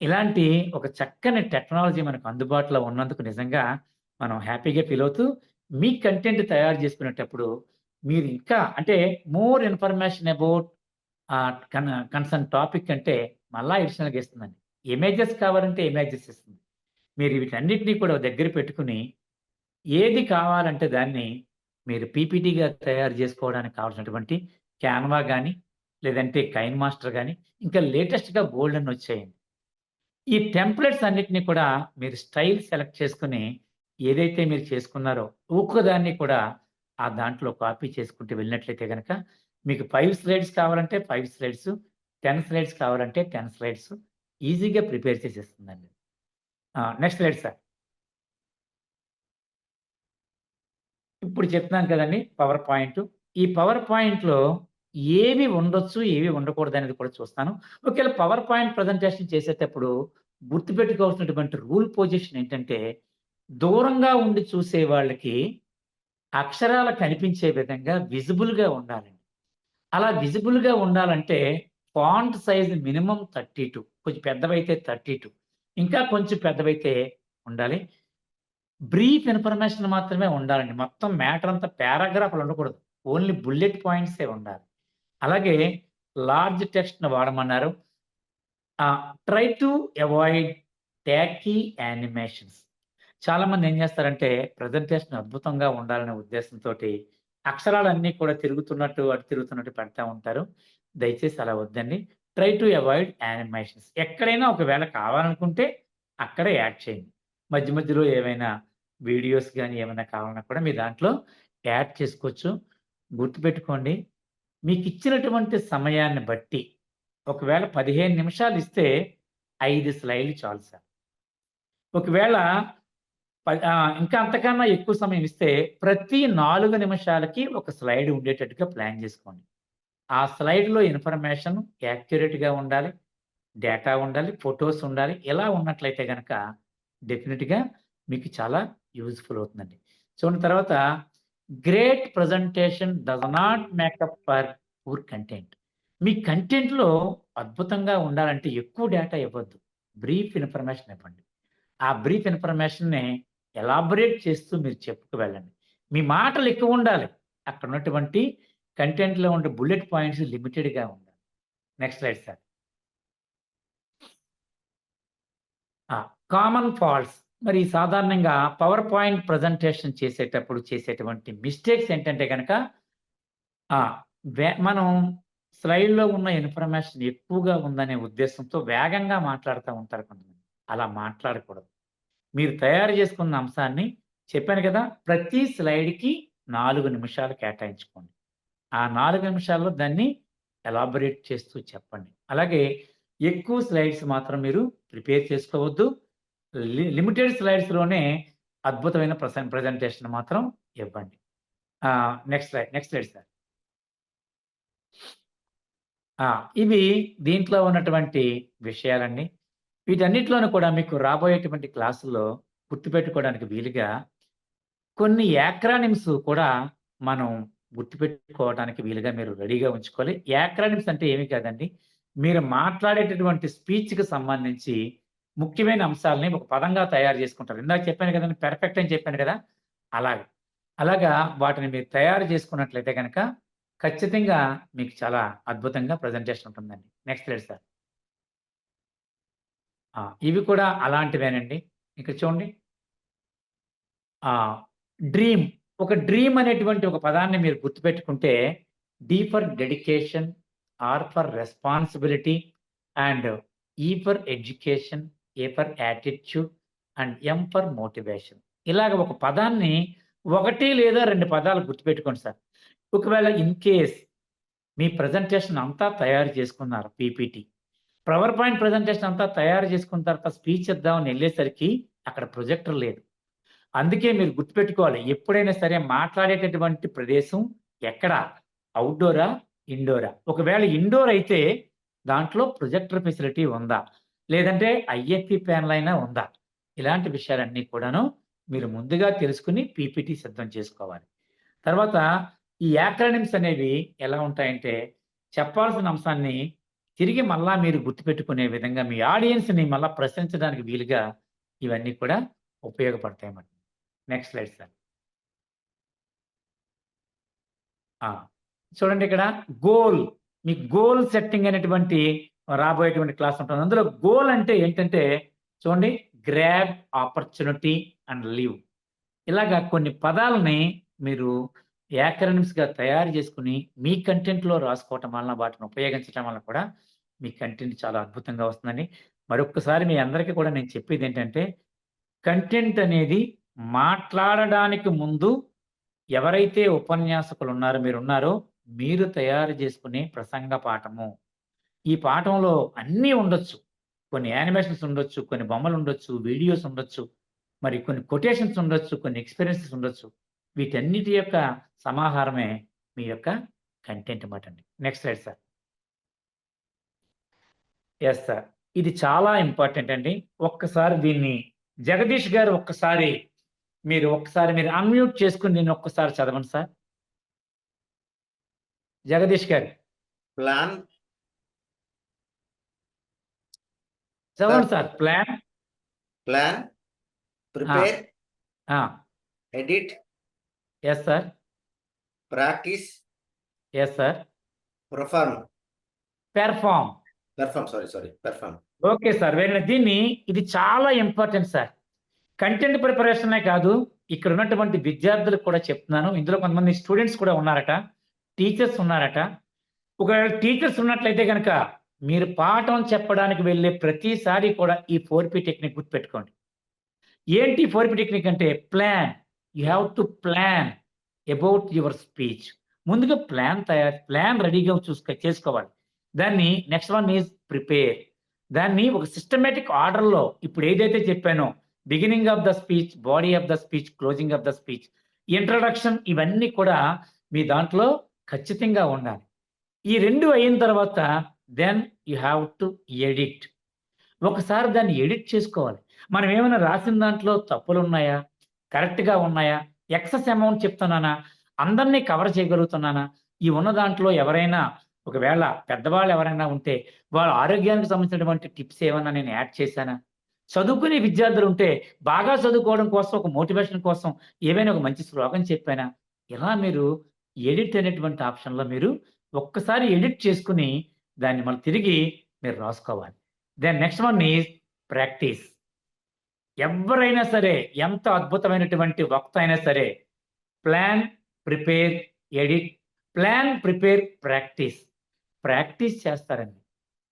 ఇలాంటి ఒక చక్కని టెక్నాలజీ మనకు అందుబాటులో ఉన్నందుకు నిజంగా మనం హ్యాపీగా ఫీల్ అవుతూ మీ కంటెంట్ తయారు చేసుకునేటప్పుడు మీరు ఇంకా అంటే more information about concern topic అంటే మళ్ళా అడిషనల్‌గా ఇస్తుందండి. ఇమేజెస్ కావాలంటే ఇమేజెస్ ఇస్తుంది. మీరు వీటన్నిటిని కూడా దగ్గర పెట్టుకుని ఏది కావాలంటే దాన్ని మీరు పీపీటీగా తయారు చేసుకోవడానికి కావాల్సినటువంటి క్యాన్వా కానీ, లేదంటే కైన్ మాస్టర్ కానీ, ఇంకా లేటెస్ట్‌గా బోల్డన్ని వచ్చాయండి. ఈ టెంప్లెట్స్ అన్నిటిని కూడా మీరు స్టైల్ సెలెక్ట్ చేసుకొని, ఏదైతే మీరు చేసుకున్నారో ఒక్కదాన్ని కూడా ఆ దాంట్లో కాపీ చేసుకుంటూ వెళ్ళినట్లయితే గనక, మీకు 5 స్లైడ్స్ కావాలంటే 5 స్లైడ్స్, 10 స్లైడ్స్ కావాలంటే 10 స్లైడ్స్ ఈజీగా ప్రిపేర్ చేసేస్తుందండి. Next slide sir. ఇప్పుడు చెప్తున్నాను కదండీ పవర్ పాయింట్. ఈ పవర్ పాయింట్‌లో ఏవి ఉండొచ్చు, ఏవి ఉండకూడదనేది కూడా చూస్తాను. ఒకవేళ పవర్ పాయింట్ ప్రజెంటేషన్ చేసేటప్పుడు గుర్తుపెట్టుకోవాల్సినటువంటి రూల్ పొజిషన్ ఏంటంటే, దూరంగా ఉండి చూసే వాళ్ళకి అక్షరాలు కనిపించే విధంగా విజిబుల్‌గా ఉండాలండి. అలా విజిబుల్‌గా ఉండాలంటే ఫాంట్ సైజ్ మినిమమ్ 32, కొంచెం పెద్దవైతే 32, ఇంకా కొంచెం పెద్దవైతే ఉండాలి. బ్రీఫ్ ఇన్ఫర్మేషన్ మాత్రమే ఉండాలండి. మొత్తం మ్యాటర్ అంతా పారాగ్రాఫ్‌లు ఉండకూడదు. ఓన్లీ బుల్లెట్ పాయింట్సే ఉండాలి. అలాగే లార్జ్ టెక్స్ట్‌ని వాడమన్నారు. Try to avoid tacky animations. చాలామంది ఏం చేస్తారంటే ప్రజెంటేషన్ అద్భుతంగా ఉండాలనే ఉద్దేశంతోటి అక్షరాలన్నీ కూడా తిరుగుతున్నట్టు, అటు తిరుగుతున్నట్టు పెడతా ఉంటారు. దయచేసి అలా వద్దండి. Try to avoid animations. ఎక్కడైనా ఒకవేళ కావాలనుకుంటే అక్కడే యాడ్ చేయండి. మధ్య మధ్యలో ఏవైనా వీడియోస్ గాని ఏమైనా కావాలన్నా కూడా మీ దాంట్లో యాడ్ చేసుకోవచ్చు. గుర్తుపెట్టుకోండి, మీకిచ్చినటువంటి సమయాన్ని బట్టి ఒకవేళ 15 నిమిషాలు ఇస్తే 5 స్లైడ్‌లు చాలు సార్. ఒకవేళ ఇంకా అంతకన్నా ఎక్కువ సమయం ఇస్తే ప్రతి 4 నిమిషాలకి ఒక స్లైడ్ ఉండేటట్టుగా ప్లాన్ చేసుకోండి. ఆ స్లైడ్‌లో ఇన్ఫర్మేషన్ యాక్యురేట్‌గా ఉండాలి, డేటా ఉండాలి, ఫోటోస్ ఉండాలి. ఇలా ఉన్నట్లయితే గనక డెఫినిట్‌గా మీకు చాలా యూజ్‌ఫుల్ అవుతుందండి. చూడండి తర్వాత, great presentation does not make up for poor content. మీ కంటెంట్‌లో అద్భుతంగా ఉండాలంటే ఎక్కువ డేటా ఇవ్వద్దు. బ్రీఫ్ ఇన్ఫర్మేషన్ ఇవ్వండి. ఆ బ్రీఫ్ ఇన్ఫర్మేషన్‌ని ఎలాబొరేట్ చేస్తూ మీరు చెప్పుకు వెళ్ళండి. మీ మాటలు ఎక్కువ ఉండాలి. అక్కడ ఉన్నటువంటి కంటెంట్‌లో ఉండే బుల్లెట్ పాయింట్స్ లిమిటెడ్‌గా ఉండాలి. Next slide sir. Common faults. మరి సాధారణంగా పవర్ పాయింట్ ప్రజెంటేషన్ చేసేటప్పుడు చేసేటువంటి మిస్టేక్స్ ఏంటంటే గనక, మనం స్లైడ్‌లో ఉన్న ఇన్ఫర్మేషన్ ఎక్కువగా ఉందనే ఉద్దేశంతో వేగంగా మాట్లాడుతూ ఉంటారు కొంతమంది. అలా మాట్లాడకూడదు. మీరు తయారు చేసుకున్న అంశాన్ని చెప్పాను కదా! ప్రతి స్లైడ్‌కి 4 నిమిషాలు కేటాయించుకోండి. ఆ 4 నిమిషాల్లో దాన్ని ఎలాబొరేట్ చేస్తూ చెప్పండి. అలాగే ఎక్కువ స్లైడ్స్ మాత్రం మీరు ప్రిపేర్ చేసుకోవద్దు. లిమిటెడ్ స్లైడ్స్‌లోనే అద్భుతమైన ప్రజెంటేషన్ మాత్రం ఇవ్వండి. Next slide sir. ఇవి దీంట్లో ఉన్నటువంటి విషయాలండి. వీటన్నిటిలోనూ కూడా మీకు రాబోయేటువంటి క్లాసుల్లో గుర్తుపెట్టుకోవడానికి వీలుగా కొన్ని యాక్రానిమ్స్ కూడా మనం గుర్తుపెట్టుకోవడానికి వీలుగా మీరు రెడీగా ఉంచుకోవాలి. యాక్రానిమ్స్ అంటే ఏమి కాదండి, మీరు మాట్లాడేటటువంటి స్పీచ్‌కి సంబంధించి ముఖ్యమైన అంశాలని ఒక పదంగా తయారు చేసుకుంటారు. ఇందాక చెప్పాను కదండీ, పెర్ఫెక్ట్ అని చెప్పాను కదా! అలాగా వాటిని మీరు తయారు చేసుకున్నట్లయితే గనక ఖచ్చితంగా మీకు చాలా అద్భుతంగా ప్రజెంటేషన్ ఉంటుందండి. Next slide sir. ఇవి కూడా అలాంటివేనండి. ఇక్కడ చూడండి. డ్రీమ్. ఒక డ్రీమ్ అనేటువంటి ఒక పదాన్ని మీరు గుర్తుపెట్టుకుంటే, D for dedication, R for responsibility and E for education, A for attitude and M for motivation. ఇలాగ ఒక పదాన్ని 1 లేదా 2 పదాలు గుర్తుపెట్టుకోండి సార్. ఒకవేళ ఇన్ కేస్ మీ ప్రజెంటేషన్ అంతా తయారు చేసుకున్నారు పీపీటీ. పవర్ పాయింట్ ప్రజెంటేషన్ అంతా తయారు చేసుకున్న తర్వాత స్పీచ్ ఇద్దామని ఎళ్ళేసరికి అక్కడ ప్రొజెక్టర్ లేదు. అందుకే మీరు గుర్తుపెట్టుకోవాలి, ఎప్పుడైనా సరే మాట్లాడేటటువంటి ప్రదేశం ఎక్కడ? అవుట్‌డోరా? ఇండోరా? ఒకవేళ ఇండోర్ అయితే దాంట్లో ప్రొజెక్టర్ ఫెసిలిటీ ఉందా? లేదంటే ఐఎఫ్‌పి ప్యానెల్ అయినా ఉందా? ఇలాంటి విషయాలన్నీ కూడాను మీరు ముందుగా తెలుసుకొని పీపీటీ సిద్ధం చేసుకోవాలి. తర్వాత ఈ యాక్రోనిమ్స్ అనేవి ఎలా ఉంటాయంటే, చెప్పాల్సిన అంశాన్ని తిరిగి మళ్ళా మీరు గుర్తుపెట్టుకునే విధంగా మీ ఆడియన్స్‌ని మళ్ళా ప్రశ్నించడానికి వీలుగా ఇవన్నీ కూడా ఉపయోగపడతాయన్నమాట. Next slide sir. చూడండి ఇక్కడ గోల్. మీకు గోల్ సెట్టింగ్ అనేటువంటి రాబోయేటువంటి క్లాస్ ఉంటుంది. అందులో గోల్ అంటే ఏంటంటే చూడండి, గ్రాబ్, ఆపర్చునిటీ అండ్ లీవ్. ఇలాగా కొన్ని పదాలని మీరు యాక్రోనిమ్స్గా తయారు చేసుకుని మీ కంటెంట్లో రాసుకోవటం వలన వాటిని ఉపయోగించడం వలన కూడా మీ కంటెంట్ చాలా అద్భుతంగా వస్తుందండి. మరొక్కసారి మీ అందరికీ కూడా నేను చెప్పేది ఏంటంటే, కంటెంట్ అనేది మాట్లాడడానికి ముందు ఎవరైతే ఉపన్యాసకులు ఉన్నారో మీరున్నారో, మీరు తయారు చేసుకునే ప్రసంగ పాఠము. ఈ పాఠంలో అన్నీ ఉండొచ్చు. కొన్ని యానిమేషన్స్ ఉండొచ్చు, కొన్ని బొమ్మలు ఉండొచ్చు, వీడియోస్ ఉండొచ్చు, మరి కొన్ని కొటేషన్స్ ఉండొచ్చు, కొన్ని ఎక్స్‌పీరియన్సెస్ ఉండొచ్చు. వీటన్నిటి యొక్క సమాహారమే మీ యొక్క కంటెంట్ మాట అండి. Next slide sir. Yes sir. ఇది చాలా ఇంపార్టెంట్ అండి. ఒక్కసారి దీన్ని జగదీష్ గారు మీరు అన్‌మ్యూట్ చేసుకొని దీన్ని ఒక్కసారి చదవండి సార్. జగదీష్ గారు ప్లాన్ చదవండి సార్. ప్లాన్, ప్రిపేర్, ఆ! Edit, yes sir. Practice, yes sir. Perform. Perform. Perform. Okay sir. ఇది చాలా ఇంపార్టెంట్ సార్. కంటెంట్ ప్రిపరేషనే కాదు, ఇక్కడ ఉన్నటువంటి విద్యార్థులకు కూడా చెప్తున్నాను. ఇందులో కొంతమంది స్టూడెంట్స్ కూడా ఉన్నారట, టీచర్స్ ఉన్నారట. ఒకవేళ టీచర్స్ ఉన్నట్లయితే గనక మీరు పాఠం చెప్పడానికి వెళ్ళే ప్రతిసారి కూడా ఈ 4P టెక్నిక్ గుర్తుపెట్టుకోండి. ఏంటి 4P టెక్నిక్ అంటే plan. You have to plan about your speech. ముందుగా ప్లాన్ రెడీగా చేసుకోవాలి. దాన్ని నెక్స్ట్ వన్ ఈజ్ ప్రిపేర్. దాన్ని ఒక సిస్టమేటిక్ ఆర్డర్‌లో ఇప్పుడు ఏదైతే చెప్పానో beginning of the speech, body of the speech, closing of the speech, introduction, ఇవన్నీ కూడా మీ దాంట్లో ఖచ్చితంగా ఉండాలి. ఈ 2 అయిన తర్వాత then you have to edit. ఒకసారి దాన్ని ఎడిట్ చేసుకోవాలి. మనం ఏమైనా రాసిన దాంట్లో తప్పులున్నాయా? కరెక్ట్‌గా ఉన్నాయా? ఎక్సెస్ అమౌంట్ చెప్తున్నానా? అందరినీ కవర్ చేయగలుగుతున్నానా? ఈ ఉన్న దాంట్లో ఎవరైనా ఒకవేళ పెద్దవాళ్ళు ఎవరైనా ఉంటే వాళ్ళ ఆరోగ్యానికి సంబంధించినటువంటి టిప్స్ ఏమన్నా నేను యాడ్ చేశానా? చదువుకునే విద్యార్థులు ఉంటే బాగా చదువుకోవడం కోసం, ఒక మోటివేషన్ కోసం ఏవైనా ఒక మంచి స్లోగన్ చెప్పానా? ఇలా మీరు ఎడిట్ అనేటువంటి ఆప్షన్‌లో మీరు ఒక్కసారి ఎడిట్ చేసుకొని దాన్ని మళ్ళీ తిరిగి మీరు రాసుకోవాలి. Then next one is practice. ఎవ్వరైనా సరే, ఎంత అద్భుతమైనటువంటి వక్త అయినా సరే, plan, prepare, edit, plan, prepare, practice చేస్తారండి.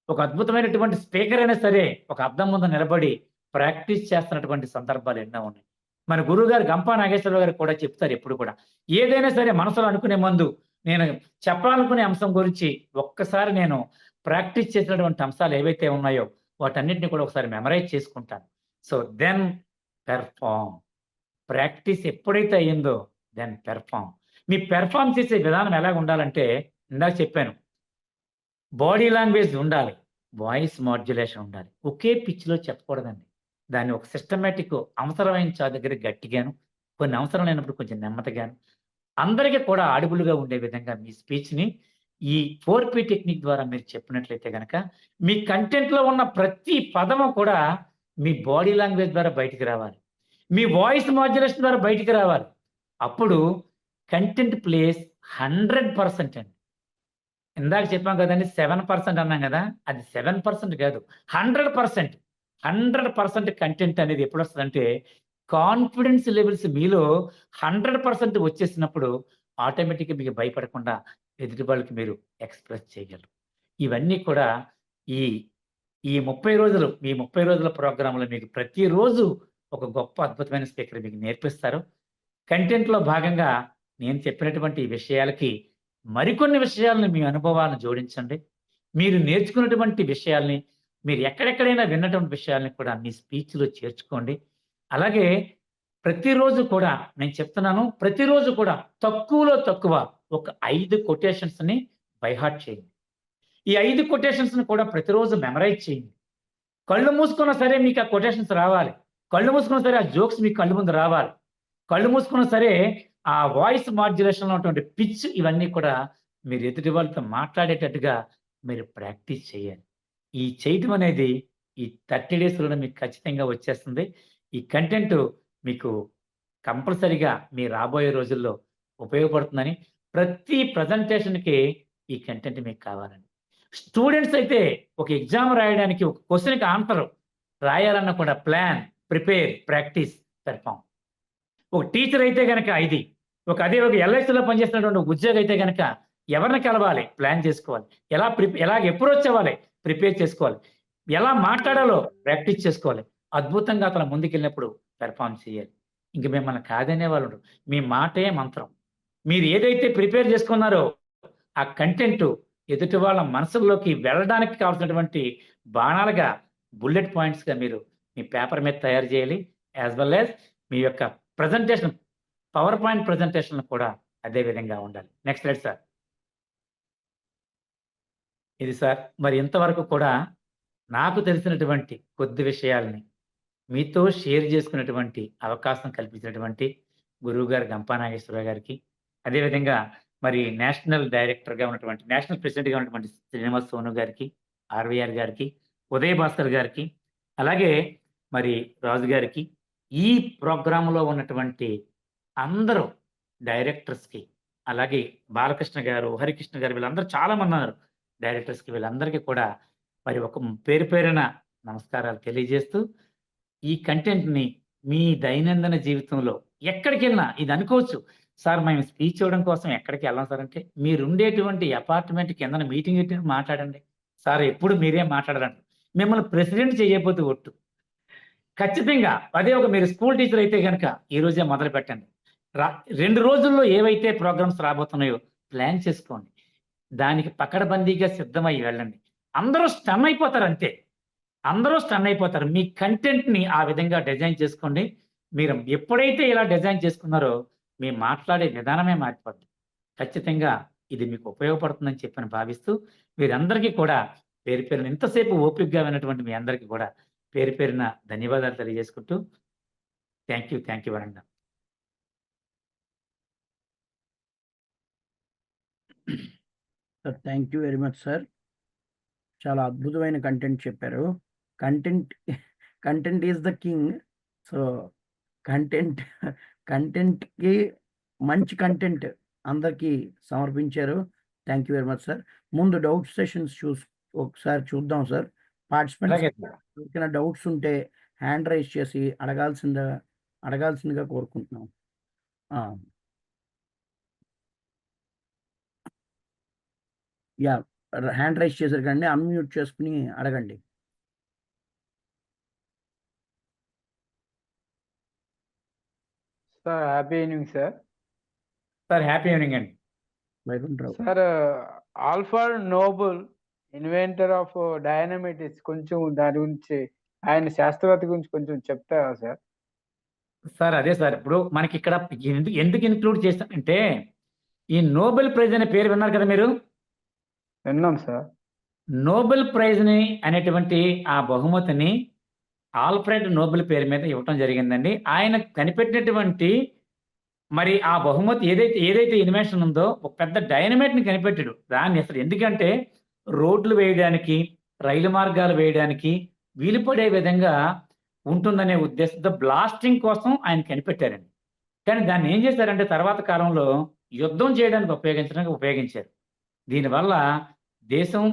ఒక అద్భుతమైనటువంటి స్పీకర్ అయినా సరే ఒక అద్దం ముందు నిలబడి ప్రాక్టీస్ చేస్తున్నటువంటి సందర్భాలు ఎన్నో ఉన్నాయి. మన గురువుగారు గంపా నాగేశ్వరరావు గారు కూడా చెప్తారు ఎప్పుడు కూడా, ఏదైనా సరే మనసులో అనుకునే ముందు నేను చెప్పాలనుకునే అంశం గురించి ఒక్కసారి నేను ప్రాక్టీస్ చేసినటువంటి అంశాలు ఏవైతే ఉన్నాయో వాటన్నిటిని కూడా ఒకసారి మెమరైజ్ చేసుకుంటాను. So then perform. ప్రాక్టీస్ ఎప్పుడైతే అయ్యిందో దెన్ పెర్ఫార్మ్. మీ పెర్ఫార్మ్ చేసే విధానం ఎలాగ ఉండాలంటే ఇందాక చెప్పాను, బాడీ లాంగ్వేజ్ ఉండాలి, వాయిస్ మాడ్యులేషన్ ఉండాలి. ఒకే పిచ్‌లో చెప్పకూడదండి. దాన్ని ఒక సిస్టమాటిక్ అవసరమైన దగ్గర గట్టిగాను, కొన్ని అవసరం లేనప్పుడు కొంచెం నెమ్మదిగాను, అందరికీ కూడా ఆడిబుల్‌గా ఉండే విధంగా మీ స్పీచ్‌ని ఈ 4P టెక్నిక్ ద్వారా మీరు చెప్పినట్లయితే గనక మీ కంటెంట్‌లో ఉన్న ప్రతి పదము కూడా మీ బాడీ లాంగ్వేజ్ ద్వారా బయటికి రావాలి. మీ వాయిస్ మాడ్యులేషన్ ద్వారా బయటికి రావాలి. అప్పుడు కంటెంట్ ప్లేస్ 100% అండి. ఇందాక చెప్పాం కదండీ 7% అన్నాం కదా! అది 7% కాదు, 100%. 100% కంటెంట్ అనేది ఎప్పుడొస్తదంటే కాన్ఫిడెన్స్ లెవెల్స్ మీలో 100% వచ్చేసినప్పుడు ఆటోమేటిక్‌గా మీకు భయపడకుండా ఎదుటి వాళ్ళకి మీరు ఎక్స్‌ప్రెస్ చేయగలరు. ఇవన్నీ కూడా ఈ ఈ 30 రోజులు, మీ 30 రోజుల ప్రోగ్రామ్‌లో మీకు ప్రతిరోజు ఒక గొప్ప అద్భుతమైన స్పీకర్ మీకు నేర్పిస్తారు. కంటెంట్‌లో భాగంగా నేను చెప్పినటువంటి ఈ విషయాలకి మరికొన్ని విషయాలను మీ అనుభవాలను జోడించండి. మీరు నేర్చుకున్నటువంటి విషయాల్ని, మీరు ఎక్కడెక్కడైనా విన్నటువంటి విషయాల్ని కూడా మీ స్పీచ్‌లో చేర్చుకోండి. అలాగే ప్రతిరోజు కూడా నేను చెప్తున్నాను, ప్రతిరోజు కూడా తక్కువలో తక్కువ ఒక 5 కొటేషన్స్‌ని బై హార్ట్ చేయండి. ఈ 5 కొటేషన్స్‌ని కూడా ప్రతిరోజు మెమరైజ్ చేయండి. కళ్ళు మూసుకున్నా సరే మీకు ఆ కొటేషన్స్ రావాలి. కళ్ళు మూసుకున్నా సరే ఆ జోక్స్ మీ కళ్ళ ముందు రావాలి. కళ్ళు మూసుకున్నా సరే ఆ వాయిస్ మాడ్యులేషన్‌లో ఉన్నటువంటి పిచ్ ఇవన్నీ కూడా మీరు ఎదుటి వాళ్ళతో మాట్లాడేటట్టుగా మీరు ప్రాక్టీస్ చేయాలి. ఈ చేయటం అనేది ఈ 30 డేస్‌లోనే మీకు ఖచ్చితంగా వచ్చేస్తుంది. ఈ కంటెంట్ మీకు కంపల్సరీగా మీ రాబోయే రోజుల్లో ఉపయోగపడుతుందని, ప్రతి ప్రజెంటేషన్‌కి ఈ కంటెంట్ మీకు కావాలండి. స్టూడెంట్స్ అయితే ఒక ఎగ్జామ్ రాయడానికి ఒక క్వెషన్‌కి ఆన్సర్ రాయాలన్నా కూడా ప్లాన్, ప్రిపేర్, ప్రాక్టీస్, పెర్ఫార్మ్. ఒక టీచర్ అయితే గనక ఇది. అదే ఒక ఎల్ఐసిలో పనిచేస్తున్నటువంటి ఉద్యోగి అయితే కనుక ఎవరిని కలవాలి ప్లాన్ చేసుకోవాలి, ఎలా అప్రోచ్ అవ్వాలి ప్రిపేర్ చేసుకోవాలి, ఎలా మాట్లాడాలో ప్రాక్టీస్ చేసుకోవాలి. అద్భుతంగా అతను ముందుకెళ్ళినప్పుడు పెర్ఫార్మ్ చేయాలి. ఇంక మిమ్మల్ని కాదనే వాళ్ళు ఉండరు. మీ మాటే మంత్రం. మీరు ఏదైతే ప్రిపేర్ చేసుకున్నారో ఆ కంటెంట్ ఎదుటి వాళ్ళ మనసుల్లోకి వెళ్ళడానికి కావాల్సినటువంటి బాణాలుగా, బుల్లెట్ పాయింట్స్గా మీరు మీ పేపర్ మీద తయారు చేయాలి. యాజ్ వెల్ యాజ్ మీ యొక్క ప్రజెంటేషన్, పవర్ పాయింట్ ప్రజెంటేషన్ కూడా అదే విధంగా ఉండాలి. Next slide sir. ఇది సార్, మరి ఇంతవరకు కూడా నాకు తెలిసినటువంటి కొద్ది విషయాల్ని మీతో షేర్ చేసుకునేటువంటి అవకాశం కల్పించినటువంటి గురువు గారు గంపా నాగేశ్వరరావు గారికి, అదేవిధంగా మరి నేషనల్ డైరెక్టర్గా ఉన్నటువంటి, నేషనల్ ప్రెసిడెంట్గా ఉన్నటువంటి శ్రీనివాస్ సోను గారికి, ఆర్వీఆర్ గారికి, ఉదయ్ భాస్కర్ గారికి, అలాగే మరి రాజు గారికి, ఈ ప్రోగ్రాంలో ఉన్నటువంటి అందరూ డైరెక్టర్స్కి, అలాగే బాలకృష్ణ గారు, హరికృష్ణ గారు, వీళ్ళందరూ చాలా మంది ఉన్నారు డైరెక్టర్స్కి, వీళ్ళందరికీ కూడా మరి ఒక పేరు పేరున నమస్కారాలు తెలియజేస్తూ, ఈ కంటెంట్ని మీ దైనందిన జీవితంలో ఎక్కడికెళ్ళినా ఇది అనుకోవచ్చు, సార్ మేము స్పీచ్ ఇవ్వడం కోసం ఎక్కడికి వెళ్ళాం సార్ అంటే, మీరు ఉండేటువంటి అపార్ట్మెంట్ కింద మీటింగ్ పెట్టి మాట్లాడండి సార్, ఎప్పుడు మీరే మాట్లాడాలంటారు. మిమ్మల్ని ప్రెసిడెంట్ చేయకపోతే ఒట్టు. ఖచ్చితంగా అదే మీరు స్కూల్ టీచర్ అయితే కనుక ఈ రోజే మొదలు పెట్టండి. 2 రోజుల్లో ఏవైతే ప్రోగ్రామ్స్ రాబోతున్నాయో ప్లాన్ చేసుకోండి. దానికి పకడ్బందీగా సిద్ధమై వెళ్ళండి. అందరూ స్టన్ అయిపోతారు అంతే. అందరూ స్టన్ అయిపోతారు. మీ కంటెంట్ని ఆ విధంగా డిజైన్ చేసుకోండి. మీరు ఎప్పుడైతే ఇలా డిజైన్ చేసుకున్నారో మీ మాట్లాడే విధానమే మారిపోద్ది. ఖచ్చితంగా ఇది మీకు ఉపయోగపడుతుందని చెప్పని భావిస్తూ, మీరందరికీ కూడా పేరు పేరున ఇంతసేపు ఓపికగా విన్నటువంటి మీ అందరికీ కూడా పేరు పేరున ధన్యవాదాలు తెలియజేసుకుంటూ థ్యాంక్ యూ అనండి. Sir thank you very much sir. చాలా అద్భుతమైన కంటెంట్ చెప్పారు. Content is the king. So కంటెంట్కి మంచి కంటెంట్ అందరికీ సమర్పించారు. Thank you very much sir. ముందు డౌట్ సెషన్స్ ఒకసారి చూద్దాం సార్. పార్టిసిపెంట్స్ ఎవరికైనా డౌట్స్ ఉంటే హ్యాండ్ రైజ్ చేసి అడగాల్సిందిగా కోరుకుంటున్నాం. యా, హ్యాండ్ రైజ్ చేశారు కండి, అన్మ్యూట్ చేసుకుని అడగండి. Sir happy evening sir. Sir happy evening అండి. Vaikuntharao sir Alfred Nobel inventor of dynamitics, కొంచెం దాని గురించి, ఆయన శాస్త్రవేత్త గురించి కొంచెం చెప్తారా సార్? సార్ అదే సార్, ఇప్పుడు మనకి ఇక్కడ ఎందుకు ఇన్క్లూడ్ చేస్తానంటే, ఈ నోబెల్ ప్రైజ్ అనే పేరు విన్నారు కదా మీరు? విన్నాం సార్. నోబెల్ ప్రైజ్ని అనేటువంటి ఆ బహుమతిని ఆల్ఫ్రెడ్ నోబెల్ పేరు మీద ఇవ్వటం జరిగిందండి. ఆయన కనిపెట్టినటువంటి మరి ఆ బహుమతి ఏదైతే ఇన్వెన్షన్ ఉందో, ఒక పెద్ద డైనమైట్ని కనిపెట్టాడు. దాన్ని అసలు ఎందుకంటే రోడ్లు వేయడానికి, రైలు మార్గాలు వేయడానికి వీలు పడే విధంగా ఉంటుందనే ఉద్దేశంతో బ్లాస్టింగ్ కోసం ఆయన కనిపెట్టారండి. కానీ దాన్ని ఏం చేశారంటే తర్వాత కాలంలో యుద్ధం చేయడానికి ఉపయోగించారు. దీనివల్ల దేశం